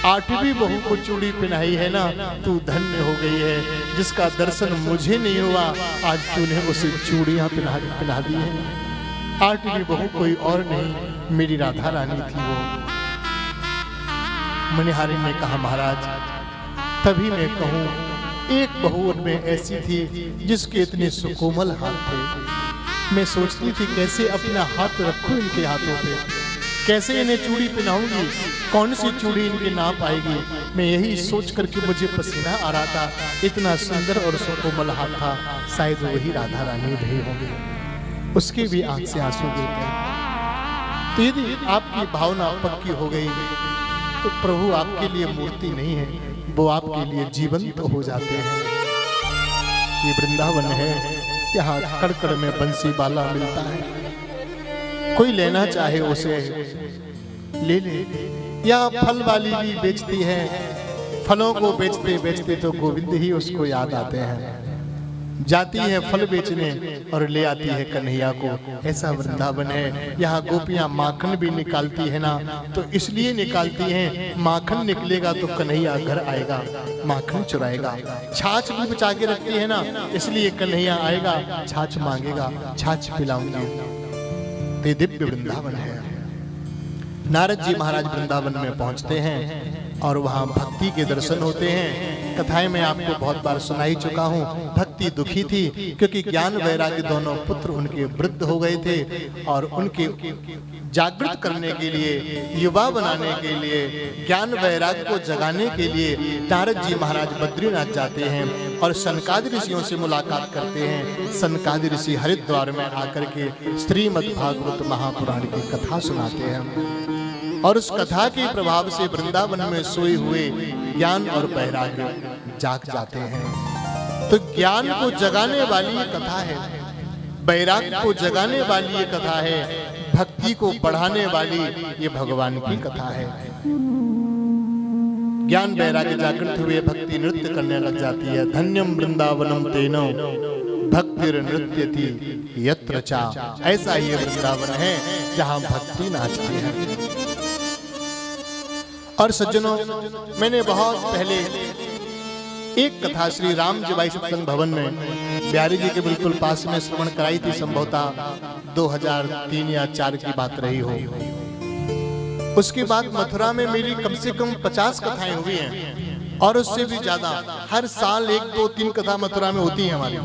8वीं बहू को चूड़ी पहनाई है ना, तू धन्य हो गई है। जिसका दर्शन मुझे नहीं हुआ, आज तूने उसे चूड़ियां पहना दी है। 8वीं बहू कोई और नहीं, मेरी राधा रानी थी वो। मनिहारिन ने कहा महाराज, तभी मैं कहूं, एक बहू उनमें ऐसी थी जिसके इतने सुकोमल हाथ थे। मैं सोचती थी कैसे अपना हाथ रखूं इनके हाथों पे, कैसे इन्हें चूड़ी पहनाऊंगी, कौन सी चूड़ी इनके नाप आएगी। मैं यही सोच करके मुझे पसीना आ रहा था। इतना सुंदर और सुकोमल हाथ था, शायद वही राधा रानी रही होंगी। उसके भी आंख से आंसू गिरते हैं। तो यदि आपकी भावना पक्की हो गई तो प्रभु आपके लिए मूर्ति नहीं है, वो आपके लिए जीवंत तो हो जाते हैं। ये वृंदावन है, यहाँ कड़कड़ में बंसी बाला मिलता है। कोई लेना चाहे उसे ले ले। यहाँ फल वाली भी बेचती है, फलों को बेचते बेचते तो गोविंद ही उसको याद आते हैं। जाती है फल बेचने और ले आती है कन्हैया को। ऐसा वृंदावन है। यहाँ गोपियाँ माखन भी निकालती है ना, तो इसलिए निकालती हैं, माखन निकलेगा तो कन्हैया घर आएगा, माखन चुराएगा। छाछ भी बचा के रखती है ना, इसलिए कन्हैया आएगा, छाछ मांगेगा, छाछ पिलाऊंगी। ये दिव्य वृंदावन है। नारद जी महाराज वृंदावन में पहुंचते हैं और वहां भक्ति के दर्शन होते हैं। कथाएं मैं आपको बहुत बार सुनाई चुका हूं। भक्ति दुखी थी क्योंकि ज्ञान वैराग्य दोनों पुत्र उनके वृद्ध हो गए थे, और उनके जागृत करने के लिए, युवा बनाने के लिए, ज्ञान वैराग्य को जगाने के लिए नारद जी महाराज बद्रीनाथ जाते हैं और सनकादि ऋषियों से मुलाकात करते हैं। सनकादि ऋषि हरिद्वार में आकर के श्रीमद् भागवत महापुराण की कथा सुनाते हैं, और उस कथा के प्रभाव से वृंदावन में सोए हुए ज्ञान और वैराग्य जाग जाते हैं। तो ज्ञान को जगाने वाली ये कथा है, वैराग्य को जगाने वाली ये कथा है, भक्ति को बढ़ाने वाली ये भगवान की कथा है। ज्ञान वैराग्य जागृत हुए भक्ति नृत्य करने लग जाती है। धन्यम वृंदावनम तेनो भक्तिर नृत्यति यत्र चा। ऐसा ये वृंदावन है जहाँ भक्ति नाचती है। और सज्जनों, मैंने बहुत पहले एक कथा श्री राम जीबाई सत्संग भवन में बिहारी जी के बिल्कुल पास में श्रवण कराई थी। संभवतः 2003 या 4 की बात रही हो। उसके बाद मथुरा में मेरी कम से कम 50 कथाएं हुई हैं, और उससे भी ज्यादा। हर साल 1, 2, 3 कथा मथुरा में होती है हमारी।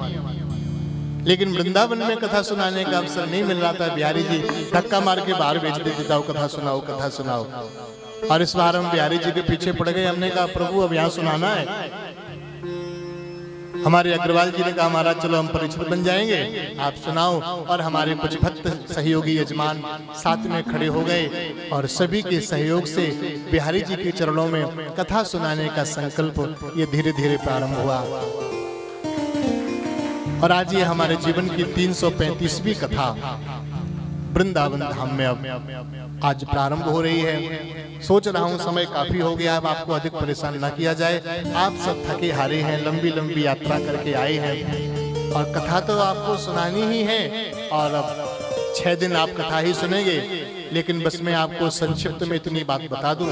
लेकिन वृंदावन में कथा सुनाने का अवसर नहीं मिल रहा था। बिहारी जी धक्का मार के बाहर भेज देते, जाओ कथा सुनाओ, कथा सुनाओ। और इस बार हम बिहारी जी के पीछे पड़ गए। हमने कहा प्रभु अब यहाँ सुनाना है, हमारे अग्रवाल जी ने कहा महाराज चलो हम परिचित बन जाएंगे, आप सुनाओ। और हमारे कुछ भक्त सहयोगी यजमान साथ में खड़े हो गए और सभी के सहयोग से बिहारी जी के चरणों में कथा सुनाने का संकल्प ये धीरे धीरे प्रारंभ हुआ। और आज ये हमारे जीवन की 335वीं कथा वृंदावन धाम में अब आज प्रारंभ हो रही है। सोच रहा हूँ समय काफी हो गया, अब आपको अधिक परेशान ना किया जाए। आप सब थके हारे हैं, लंबी लंबी यात्रा करके आए हैं और कथा तो आपको सुनानी ही है। और अब 6 दिन आप कथा ही सुनेंगे, लेकिन बस मैं आपको संक्षिप्त में इतनी बात बता दूं।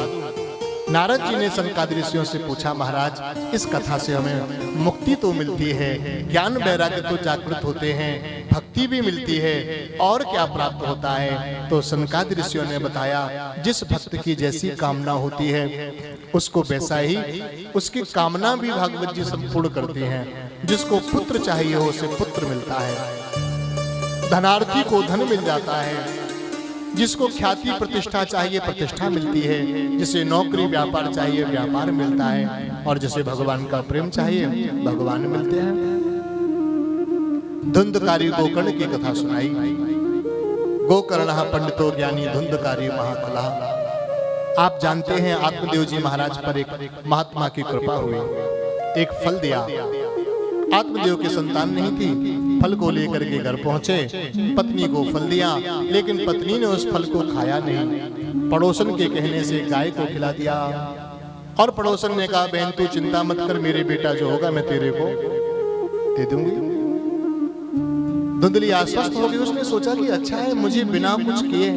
नारद जी ने सनकादि ऋषियों से पूछा, महाराज इस कथा से हमें मुक्ति तो मिलती है, ज्ञान वैराग्य तो जागृत होते हैं, भक्ति भी मिलती है, और क्या प्राप्त होता है? तो सनकादि ऋषियों ने बताया, जिस भक्त की जैसी कामना होती है उसको वैसा ही उसकी कामना भी भागवत जी संपूर्ण करती हैं। जिसको पुत्र चाहिए हो उसे पुत्र मिलता है, धनार्थी को धन मिल जाता है, जिसको ख्याति प्रतिष्ठा चाहिए प्रतिष्ठा मिलती है, जिसे नौकरी व्यापार चाहिए व्यापार मिलता है, और जिसे भगवान का प्रेम चाहिए भगवान मिलते हैं। धुंधकारी गोकर्ण की कथा सुनाई। गोकर्ण पंडितो ज्ञानी धुंधकारी महाकला। आप जानते हैं आत्मदेव जी महाराज पर एक महात्मा की कृपा हुई, एक फल दिया। आत्मदेव की संतान नहीं थी, फल को लेकर के घर पहुंचे, पत्नी को फल दिया, लेकिन पत्नी ने उस फल को खाया नहीं। पड़ोसन के कहने से गाय को खिला दिया, और पड़ोसन ने कहा, बहन तू चिंता मत कर, मेरे बेटा जो होगा मैं तेरे को दे दूंगी। धुंधली आश्वस्त हो गई। उसने सोचा कि अच्छा है, मुझे बिना कुछ किए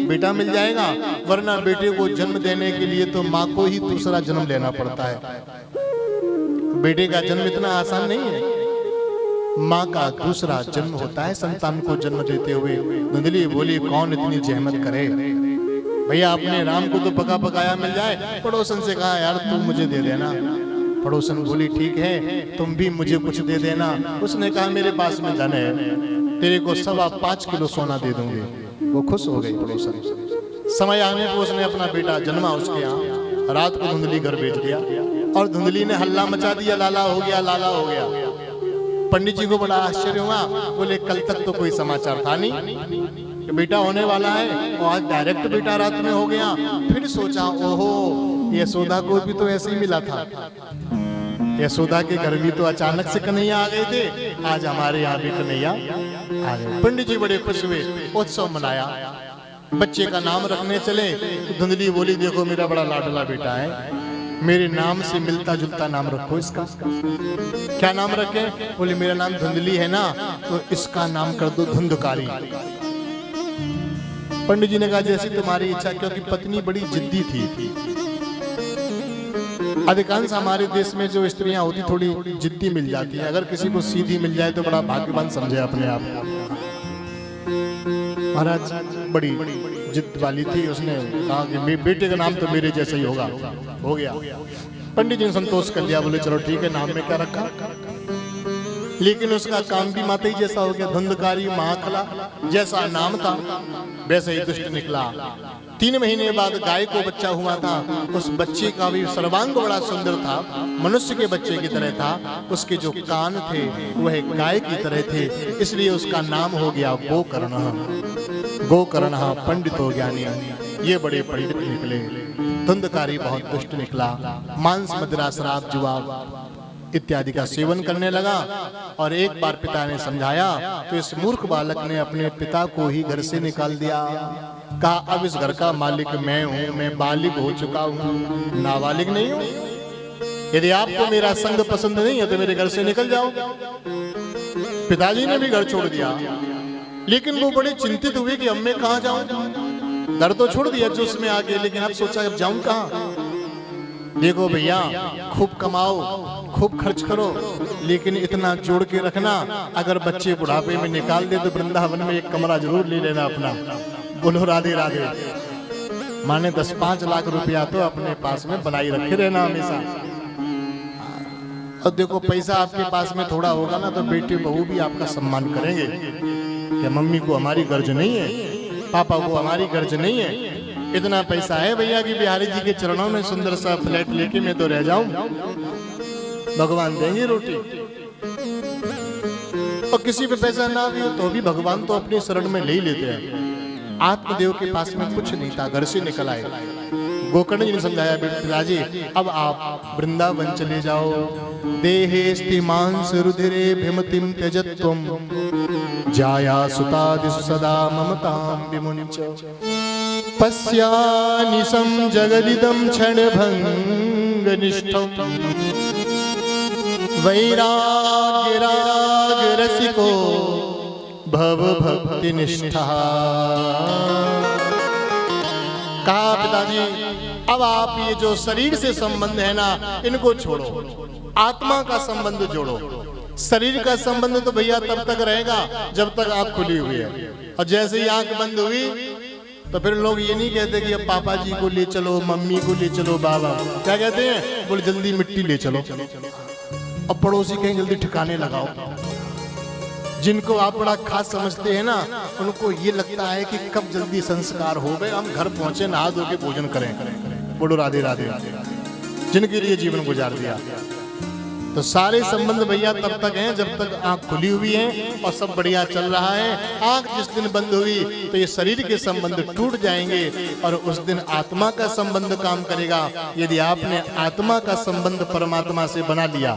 बेटा मिल जाएगा, वरना बेटे को जन्म देने के लिए तो माँ को ही दूसरा जन्म लेना पड़ता है। बेटे का जन्म इतना आसान नहीं है, माँ का दूसरा जन्म होता है संतान को जन्म देते हुए। धुंधली बोली, कौन इतनी जहमत करे, भैया अपने राम को तो पका पकाया मिल जाए। पड़ोसन से कहा, यार तुम मुझे दे देना। पड़ोसन बोली, ठीक है तुम भी मुझे कुछ दे देना। उसने कहा, मेरे पास में धन है, तेरे को 5.25 किलो सोना दे दूंगी। वो खुश हो गई पड़ोसन। समय आने पर उसने अपना बेटा जन्मा उसके यहाँ। रात को धुंधली घर भेज दिया, और धुंधली ने हल्ला मचा दिया, लाला हो गया लाला हो गया। पंडित जी को बड़ा आश्चर्य हुआ, बोले कल तक तो कोई समाचार था नहीं कि बेटा होने वाला है, और आज डायरेक्ट बेटा रात में हो गया। फिर सोचा, ओहो यशोदा को भी तो ऐसे ही मिला था, यशोदा के घर भी तो अचानक से कन्हैया आ गए थे, आज हमारे यहाँ भी कन्हैया आ गए। पंडित जी बड़े खुश हुए, उत्सव मनाया। बच्चे का नाम रखने चले तो धुंधली बोली, देखो मेरा बड़ा लाडला बेटा है, मेरे नाम से मिलता जुलता नाम रखो इसका। क्या नाम रखें? बोले मेरा नाम धुंधली है ना, तो इसका नाम कर दो धुंधकारी। पंडित जी ने कहा, जैसी तुम्हारी इच्छा, क्योंकि पत्नी बड़ी जिद्दी थी। अधिकांश हमारे देश में जो स्त्रियां होती थोड़ी जिद्दी मिल जाती है, अगर किसी को सीधी मिल जाए तो बड़ा भाग्यवान समझे अपने आप को। महाराज बड़ी जिद वाली थी, उसने कहा कि बेटे का नाम तो मेरे जैसा ही होगा। हो गया। पंडित जी ने संतोष कर लिया, बोले चलो ठीक है, नाम में क्या रखा। लेकिन उसका काम भी माता ही जैसा हो गया, धुंधकारी महाकला। जैसा नाम था वैसे ही दुष्ट निकला। 3 महीने बाद गाय को बच्चा हुआ था। उस बच्चे का भी सर्वांग बड़ा सुंदर था, मनुष्य के बच्चे की तरह था। उसके जो कान थे वह गाय की तरह थे, इसलिए उसका नाम हो गया गोकर्ण। गोकर्ण पंडितो ज्ञानी, ये बड़े पंडित निकले। धुंधकारी बहुत दुष्ट निकला, मांस मदिरा शराब जुआ इत्यादि का सेवन करने लगा। और एक बार पिता ने समझाया तो इस मूर्ख बालक ने अपने पिता को ही घर से निकाल दिया। कहा, अब इस घर का मालिक मैं हूँ, मैं बालिग हो चुका हूँ, नाबालिग नहीं हूँ। यदि आपको मेरा संग पसंद नहीं है तो मेरे घर से निकल जाओ। पिताजी ने भी घर छोड़ दिया, लेकिन वो बड़े चिंतित हुए कि अब मैं कहाँ जाऊं। घर तो छोड़ दिया जोश में आके, लेकिन अब सोचा अब जाऊं कहाँ। देखो भैया, खूब कमाओ, खूब खर्च करो, लेकिन इतना जोड़ के रखना, अगर बच्चे बुढ़ापे में निकाल दे तो वृंदावन में एक कमरा जरूर ले लेना अपना। बोलो राधे राधे। माने 10-5 लाख रुपया तो अपने पास में बनाई रखे रहना हमेशा। और देखो पैसा आपके पास में थोड़ा होगा ना तो बेटे बहू भी आपका सम्मान करेंगे। क्या मम्मी को हमारी गर्ज नहीं है, पापा को हमारी गर्ज नहीं है। इतना पैसा है भैया कि बिहारी जी के चरणों में सुंदर सा फ्लैट लेके मैं तो रह जाऊं, भगवान देंगे रोटी। किसी पे पैसा ना भी हो तो भी भगवान तो अपनी शरण में ले ही लेते हैं। आत्मदेव के पास में कुछ नहीं था, घर से निकल आए। गोकर्ण जी ने समझाया, बेटा जी अब आप वृंदावन चले जाओ। देहे मांस रुधिरे भिमतिम त्यजत्वम जाया सुतादिषु सदा ममतां विमुञ्च। पश्यानिशं जगदिदं क्षणभङ्गनिष्ठं वैराग्यरागरसिको भव भक्तिनिष्ठा। कहा पिताजी अब आप ये जो शरीर से संबंध है ना इनको छोड़ो, आत्मा का संबंध जोड़ो। शरीर का संबंध तो भैया तब तक रहेगा जब तक आंख खुली हुई है, और जैसे ही आंख बंद हुई तो फिर लोग ये नहीं कहते कि अब पापा जी को ले चलो, मम्मी को ले चलो, बाबा क्या कहते हैं, बोले जल्दी मिट्टी ले चलो, अब पड़ोसी कहीं जल्दी ठिकाने लगाओ। जिनको आप बड़ा खास समझते हैं ना उनको ये लगता है कि कब जल्दी संस्कार हो गए, हम घर पहुंचे नहा धो के भोजन करें, बोलो राधे राधे राधे, जिनके लिए जीवन गुजार दिया। तो सारे संबंध भैया तब तक हैं जब तक आंख खुली हुई है और सब बढ़िया चल रहा है। आंख जिस दिन बंद हुई तो ये शरीर के संबंध टूट जाएंगे और उस दिन आत्मा का संबंध काम करेगा। यदि आपने आत्मा का संबंध परमात्मा से बना लिया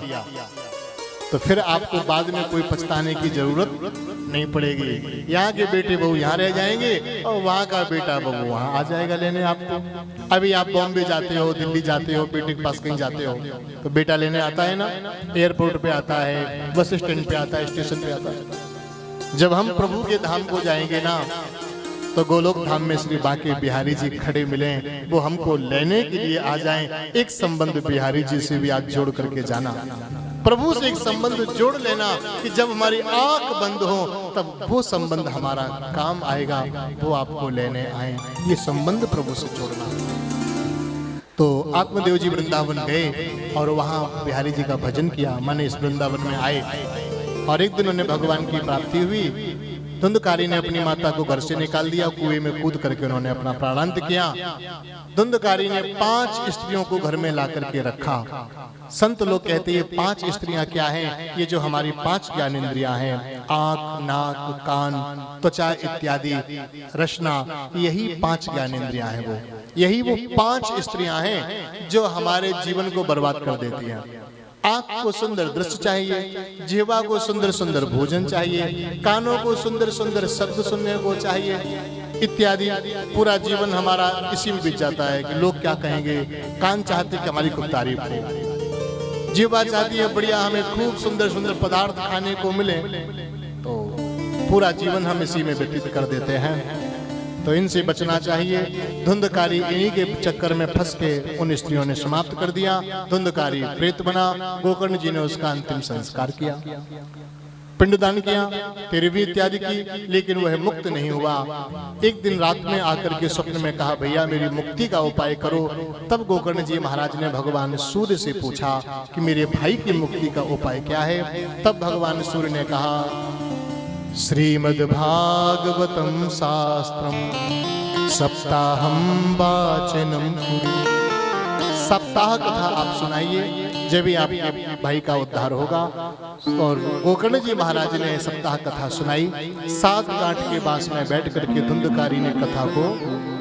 तो फिर आपको बाद में कोई पछताने की जरूरत नहीं पड़ेगी। यहाँ के बेटे बहू यहाँ रह जाएंगे और वहाँ का बेटा बहू वहाँ आ जाएगा लेने आपको। अभी आप बॉम्बे जाते हो, दिल्ली जाते हो, बेटे के पास कहीं जाते हो तो बेटा लेने आता है ना, एयरपोर्ट पे आता है, बस स्टैंड पे आता है, स्टेशन पे आता है। जब हम प्रभु के धाम को जाएंगे ना तो गोलोक धाम में श्री बांके बिहारी जी खड़े मिले, वो हमको लेने के लिए आ जाएं। एक संबंध बिहारी जी से भी आज जोड़ करके जाना, प्रभु से एक संबंध जोड़ लेना कि जब हमारी आंख बंद हो तब वो संबंध हमारा काम आएगा, वो आपको लेने आए। ये संबंध प्रभु से जोड़ना। तो आत्मदेव जी वृंदावन गए और वहाँ बिहारी जी का भजन किया, माने इस वृंदावन में आए और एक दिन उन्हें भगवान की प्राप्ति हुई। धुंधकारी ने अपनी माता को घर से निकाल दिया, कुएं में कूद करके उन्होंने अपना प्राणांत किया। धुंधकारी ने 5 स्त्रियों को घर में ला करके रखा। संत लोग कहते हैं 5 स्त्रियां क्या हैं, ये जो हमारी 5 ज्ञानेंद्रियां हैं, आंख, नाक, कान, त्वचा इत्यादि, रसना, यही 5 ज्ञानेंद्रियां हैं। वो यही वो 5 स्त्रियां हैं जो हमारे जीवन को बर्बाद कर देती हैं। आंख को सुंदर दृश्य चाहिए, जिह्वा को सुंदर सुंदर भोजन चाहिए, कानों को सुंदर सुंदर शब्द सुनने को चाहिए इत्यादि। पूरा जीवन हमारा इसी में बीत जाता है कि लोग क्या कहेंगे। कान चाहते कि हमारी खूब तारीफ हो, जिह्वा चाहती है बढ़िया हमें खूब सुंदर सुंदर पदार्थ खाने को मिले, तो पूरा जीवन हम इसी में व्यतीत कर देते हैं। तो इनसे बचना चाहिए। धुंधकारी इन्हीं के चक्कर में फंस के उन स्त्रियों ने समाप्त कर दिया। धुंधकारी प्रेत बना। गोकर्ण जी ने उसका अंतिम संस्कार किया, पिंडदान किया, तेरवी इत्यादि की, लेकिन वह मुक्त नहीं हुआ। एक दिन रात में आकर के स्वप्न में कहा, भैया मेरी मुक्ति का उपाय करो। तब गोकर्ण जी महाराज ने भगवान सूर्य से पूछा कि मेरे भाई की मुक्ति का उपाय क्या है। तब भगवान सूर्य ने कहा, श्रीमद्भागवतम शास्त्रम सप्ताहम वाचनम कुरु। सप्ताह कथा आप सुनाइए, जब भी आपके भाई का उद्धार होगा। और गोकर्ण जी महाराज ने सप्ताह कथा सुनाई। 7 गांठ के बास में बैठ करके धुंधकारी ने कथा को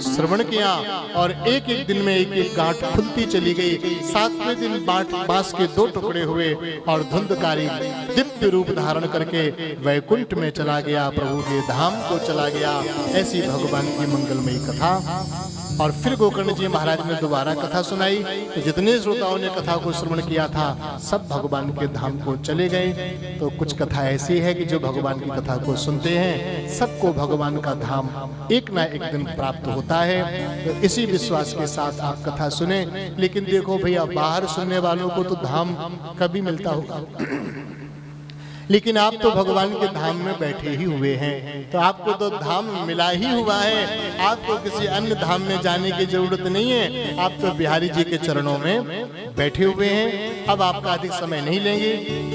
श्रवण किया और एक एक दिन में एक एक गांठ खुलती चली गई। 7वें दिन बांस के 2 टुकड़े हुए और धुंधकारी दिव्य रूप धारण करके वैकुंठ में चला गया, प्रभु के धाम को चला गया। ऐसी भगवान की मंगलमयी कथा। और फिर गोकर्ण जी महाराज ने दोबारा कथा सुनाई, तो जितने श्रोताओं ने कथा को श्रवण किया था सब भगवान के धाम को चले गए। तो कुछ कथा ऐसी है कि जो भगवान की कथा को सुनते हैं सबको भगवान का धाम एक ना एक दिन प्राप्त होता है। तो इसी विश्वास के साथ आप कथा सुने। लेकिन देखो भैया, बाहर सुनने वालों को तो धाम कभी मिलता होगा, लेकिन आप तो भगवान के धाम में बैठे ही हुए हैं, तो आपको तो धाम मिला ही हुआ है। आपको किसी अन्य धाम में जाने की जरूरत नहीं है। आप तो बिहारी जी के चरणों में बैठे हुए हैं। अब आपका अधिक समय नहीं लेंगे,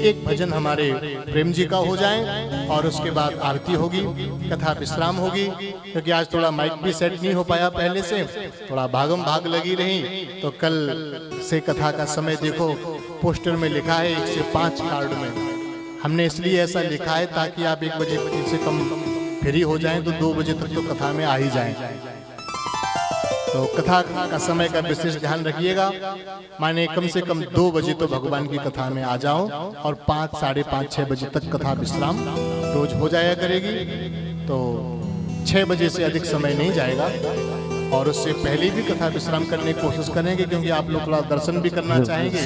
एक भजन हमारे प्रेम जी का हो जाए और उसके बाद आरती होगी, कथा विश्राम होगी। क्योंकि आज थोड़ा माइक भी सेट नहीं हो पाया पहले से, थोड़ा भागम भाग लगी रही। तो कल से कथा का समय देखो, पोस्टर में लिखा है 1 से 5 कार्ड में हमने इसलिए ऐसा लिखा है ताकि आप 1 बजे से कम फ्री हो जाएं तो 2 बजे तक तो कथा में आ ही जाएं। तो कथा का समय का विशेष ध्यान रखिएगा। माने कम से कम 2 बजे तो भगवान की कथा में आ जाओ और 5, साढ़े 5, 6 बजे तक कथा विश्राम रोज हो जाया करेगी। तो 6 बजे से अधिक समय नहीं जाएगा और उससे पहले भी कथा विश्राम करने की कोशिश करेंगे, क्योंकि आप लोग थोड़ा दर्शन भी करना चाहेंगे।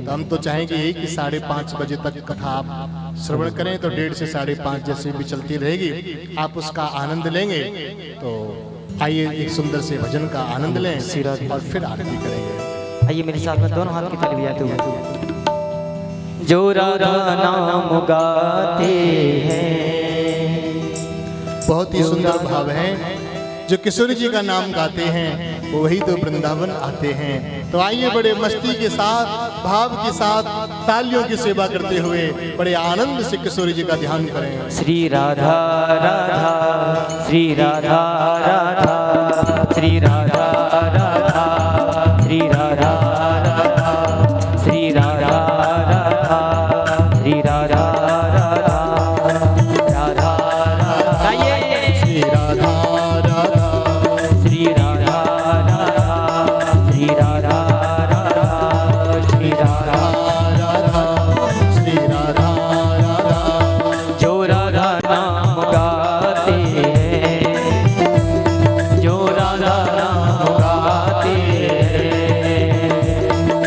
तो हम तो चाहेंगे यही कि 5:30 बजे तक कथा आप श्रवण करें, तो 1:30 से 5:30 जैसे भी चलती रहेगी, आप उसका आनंद लेंगे। तो आइए एक सुंदर से भजन का आनंद लें और फिर आरती करेंगे। आइए मेरे साथ में दोनों हाथ की ताली बजाते हुए जो राधा नाम गाते हैं। बहुत ही सुंदर भाव है। जो किशोर जी का नाम गाते हैं वो वही तो वृंदावन आते हैं। तो आइए बड़े मस्ती के साथ, भाव के साथ, तालियों की सेवा करते हुए बड़े आनंद से किशोर जी का ध्यान करें। श्री राधा राधा, श्री राधा राधा, श्री राधा राधा, श्री राधा राधा, श्री राधा राधा, श्री राधा राधा, राधा राधा, श्री राधा श्री राधा राधा, श्री राधा राधा, श्री राधा श्री राधा जो राधा नाम गाते हैं, जो राधा नाम गाते हैं,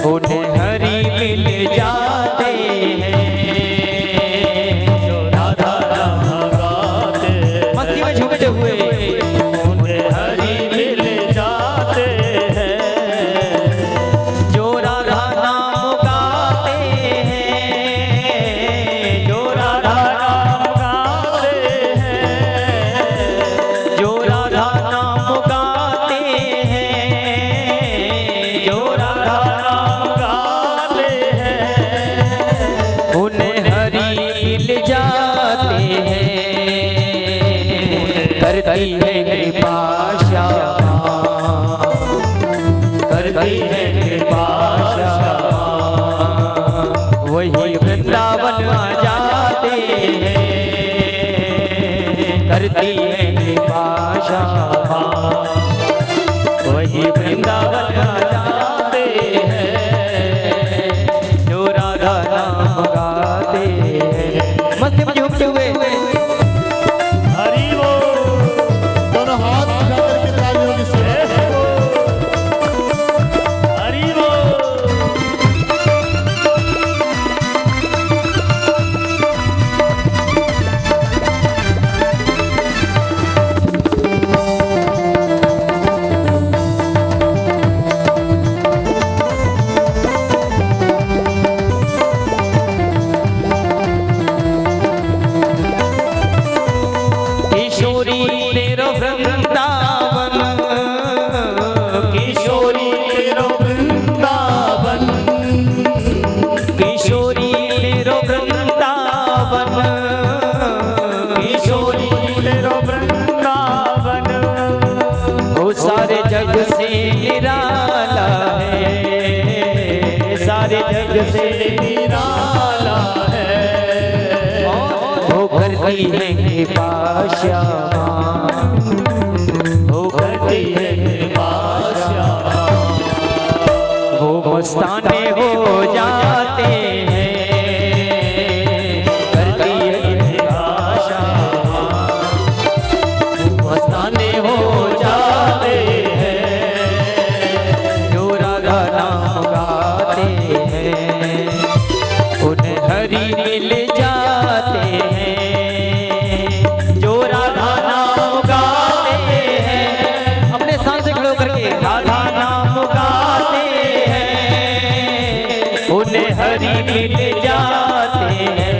उन्हें हरि मिल जाते हैं। जो राधा नाम गाते हैं, मस्ती में झूमते हुए उन्हें हरि मिल जाते हैं। जो राधा नाम गाते हैं, जो राधा नाम गाते हैं, जो राधा नाम गाते हैं, जो राधा नाम गाते हैं, उन्हें हरि मिल जाते हैं। करती है कृपा श्यामा, करती है कृपा श्यामा, वही वृंदावन आ जाते हैं। करती है कृपा श्यामा, वही वृंदावन आ जाते हैं। जो राधा नाम गाते हैं, मस्ती में झूमते हुए दोनों हाथ उठा करके तालियों की सेवा किशोरी तेरो वृंदावन, किशोरी तेरो वृंदावन, किशोरी तेरो वृंदावन, किशोरी तेरो वृंदावन, वो सारे जग से निराला है, सारे जग से निराला है। वो करती है कृपा श्यामा, वो करती है कृपा श्यामा, वो मस्ताने हो जाते हैं। करती है कृपा श्यामा, वो मस्ताने हो जाते हैं। जो राधा नाम गाते हैं, उन्हें हरि मिल जाते हैं। जो राधा नाम गाते हैं, अपने साथ से खड़े होकर के राधा नाम गाते हैं, उन्हें हरि मिल जाते हैं।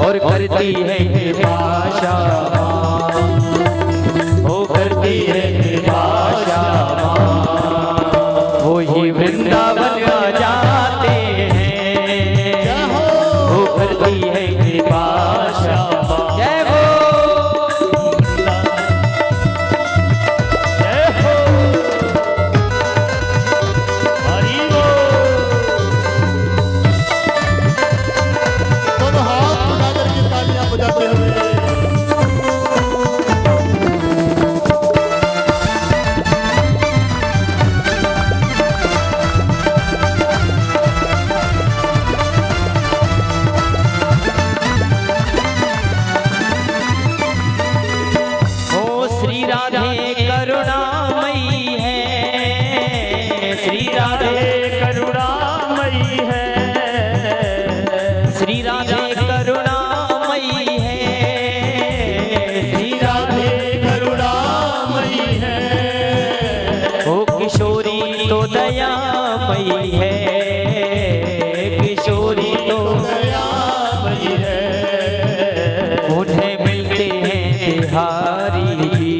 और करती है कृपा श्यामा, वो करती है कृपा श्यामा, वो ही वृंदावन आ जाते हैं। वो करती है कृपा श्यामा। जय हो, जय हो, हरि बोल। श्री राधे करुणामयी है, श्री राधे करुणामयी है, श्री राधे करुणामयी है, ओ किशोरी तो दयामयी है, किशोरी तो दयामयी है, उन्हें मिलते हैं बिहारी जी,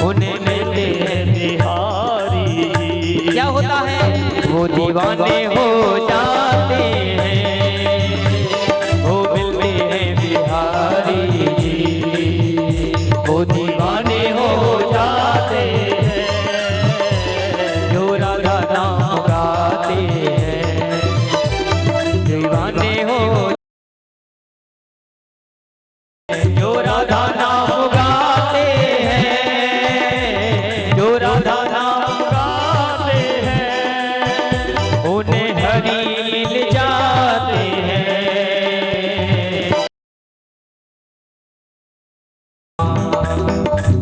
उन्हें मिलते हैं बिहारी क्या होता है वो दीवाने हो जाते हैं, वो मिलते हैं बिहारी जी, वो दीवाने हो जाते हैं, जो राधा नाम गाते हैं, दीवाने हो जो राधा नाम गाते हैं, जो राधा नाम गाते हैं, उन्हें हरि मिल जाते हैं,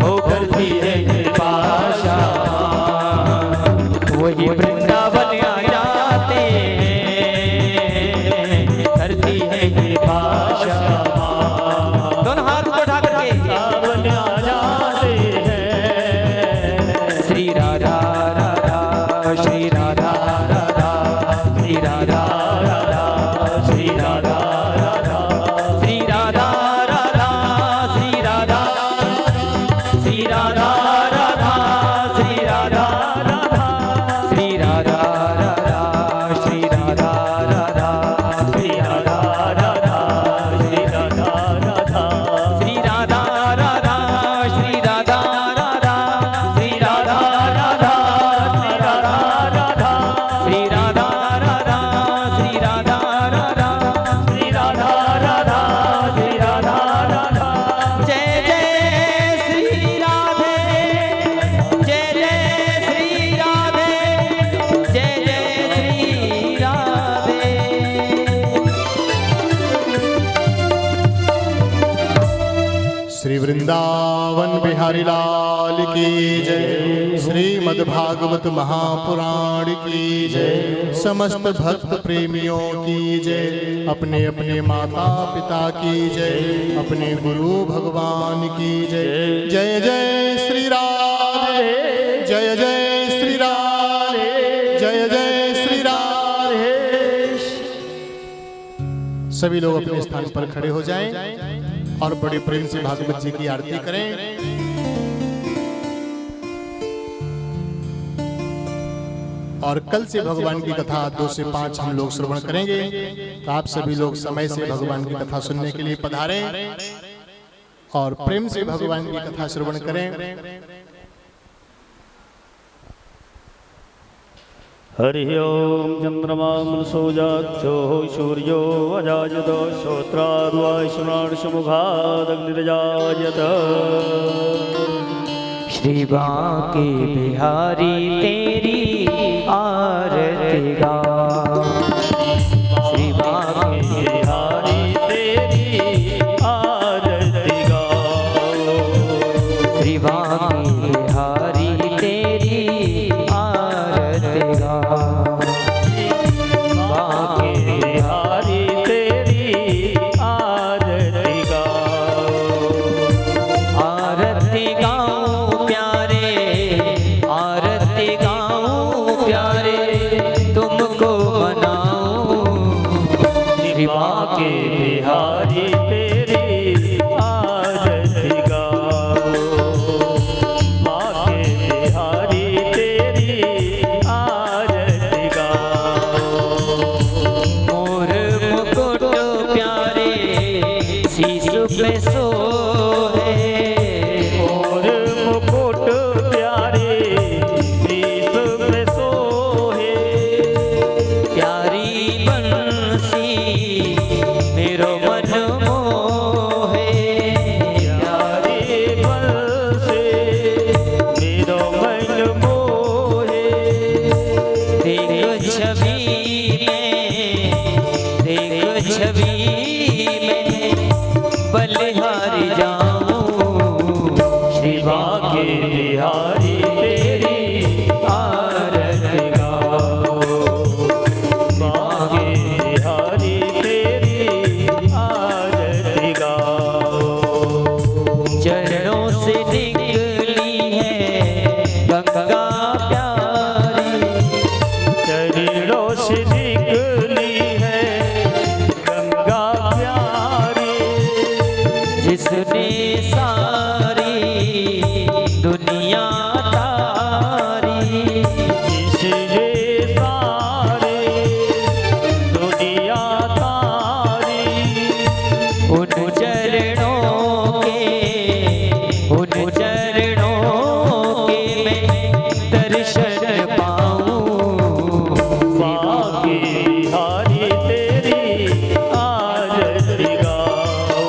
वो करती है कृपाशा, वही वृंदावन आ जाते हैं, करती है कृपाशा। दोनों हाथ को उठा करके सावन आ जाते हैं, श्री राधा राधा श्री राधा राधा श्री राधा राधा श्री राधा राधा श्री राधा राधा श्री राधा श्री राधा राधा श्री राधा राधा श्री राधा राधा श्री राधा राधा श्री राधा राधा श्री राधा राधा श्री राधा राधा श्री राधा राधा श्री राधा राधा श्री राधा राधा श्री राधा राधा श्री राधा राधा श्री राधा राधा श्री राधा राधा जय जय श्री राधे जय जय श्री राधे जय जय श्री राधे। श्री वृंदावन बिहारी लाल की जय, श्रीमद् भागवत महापुराण की जय, समस्त भक्त प्रेमियों की जय, अपने अपने माता पिता की जय, अपने गुरु भगवान की जय। जय जय श्री राधे, जय जय श्री राधे, जय जय श्री राधे। सभी लोग अपने स्थान पर खड़े हो जाएं और बड़े प्रेम से भागवत जी की आरती करें। और कल से भगवान की कथा 2 से 5 हम लोग श्रवण करेंगे, तो आप सभी लोग समय से भगवान की कथा सुनने के लिए पधारें और प्रेम से भगवान की कथा श्रवण करें। हरि ओम चंद्रमा मनसोजाक्षो सूर्यो अजायत श्रोत्राद्वायुष्णार्षमुखादग्निरजायत। श्री बांके बिहारी तेरी आरती गा, श्री बांके बिहारी तेरी आरती गाओ, श्री बांके बिहारी तेरी आरती गा, बांके बिहारी तेरी आरती गाओ। आरती गाऊं प्यारे, आरती गाऊं ये सारे दुनिया तारी उन चरणों के मैं दर्शन पाऊं। बाके बिहारी तेरी आरती गाओ,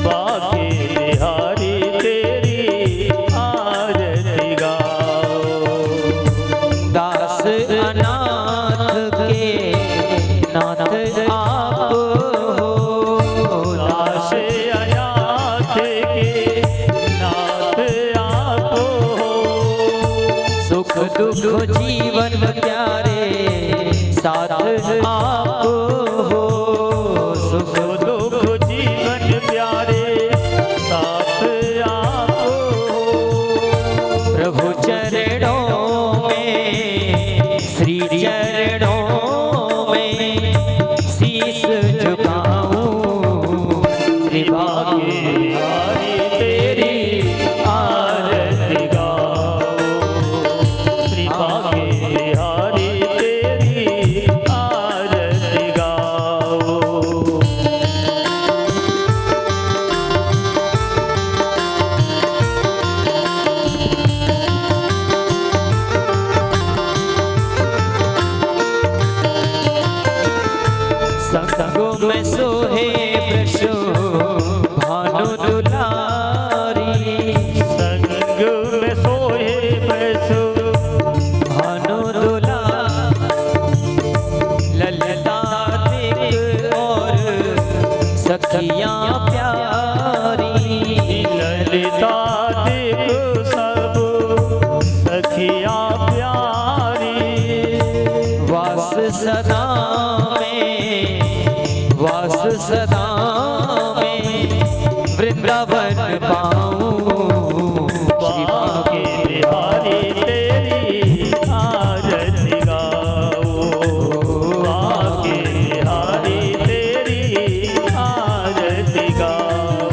बाके बिहारी तेरी आरती गाओ। दास अनाथ के नाथ आप हो, दास अनाथ के नाथ आप हो, सुख दुख जीवन प्यारे साथ आप हो। सुख दुख जीवन प्यारे साथ आप हो। प्रभु चरणों में, श्री चरणों में शीश झुकाऊं। श्री बाके बिहारी तेरी आरती गाओ, श्री बाके बिहारी तेरी आरती गाओ। संगों में सोहे वृषो भानु दुलारी, संग में सोए बैसो भानु दुलारी। ललता दिख और सखियां प्यारी, ललिता दिख सब सखियां प्यारी। वास सदा में वृंदावन पाऊं। बाके बिहारी तेरी आरती गाओ, बाके बिहारी तेरी आरती गाओ।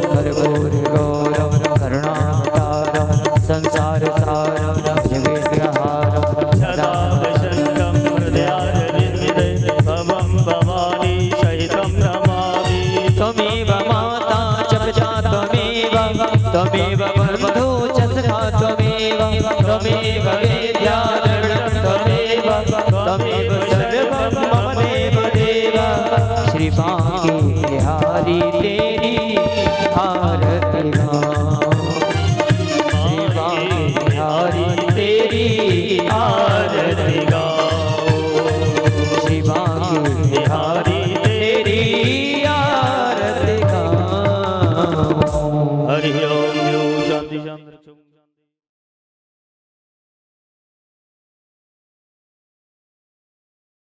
कर्पूर गौरव करुणावतारं संसार सारं जगद्विहारं सदा वसन्तं हृदयारविन्दे भवं भवानी सहितं नमामि। त्वमेव माता च पिता त्वमेव, त्वमेव बन्धु च सखा त्वमेव, त्वमेव वेद्या द्रविणं त्वमेव, त्वमेव सर्वं मम देव देव। श्री बांके बिहारी तेरी आरती गाऊं। श्री बांके बिहारी तेरी आरती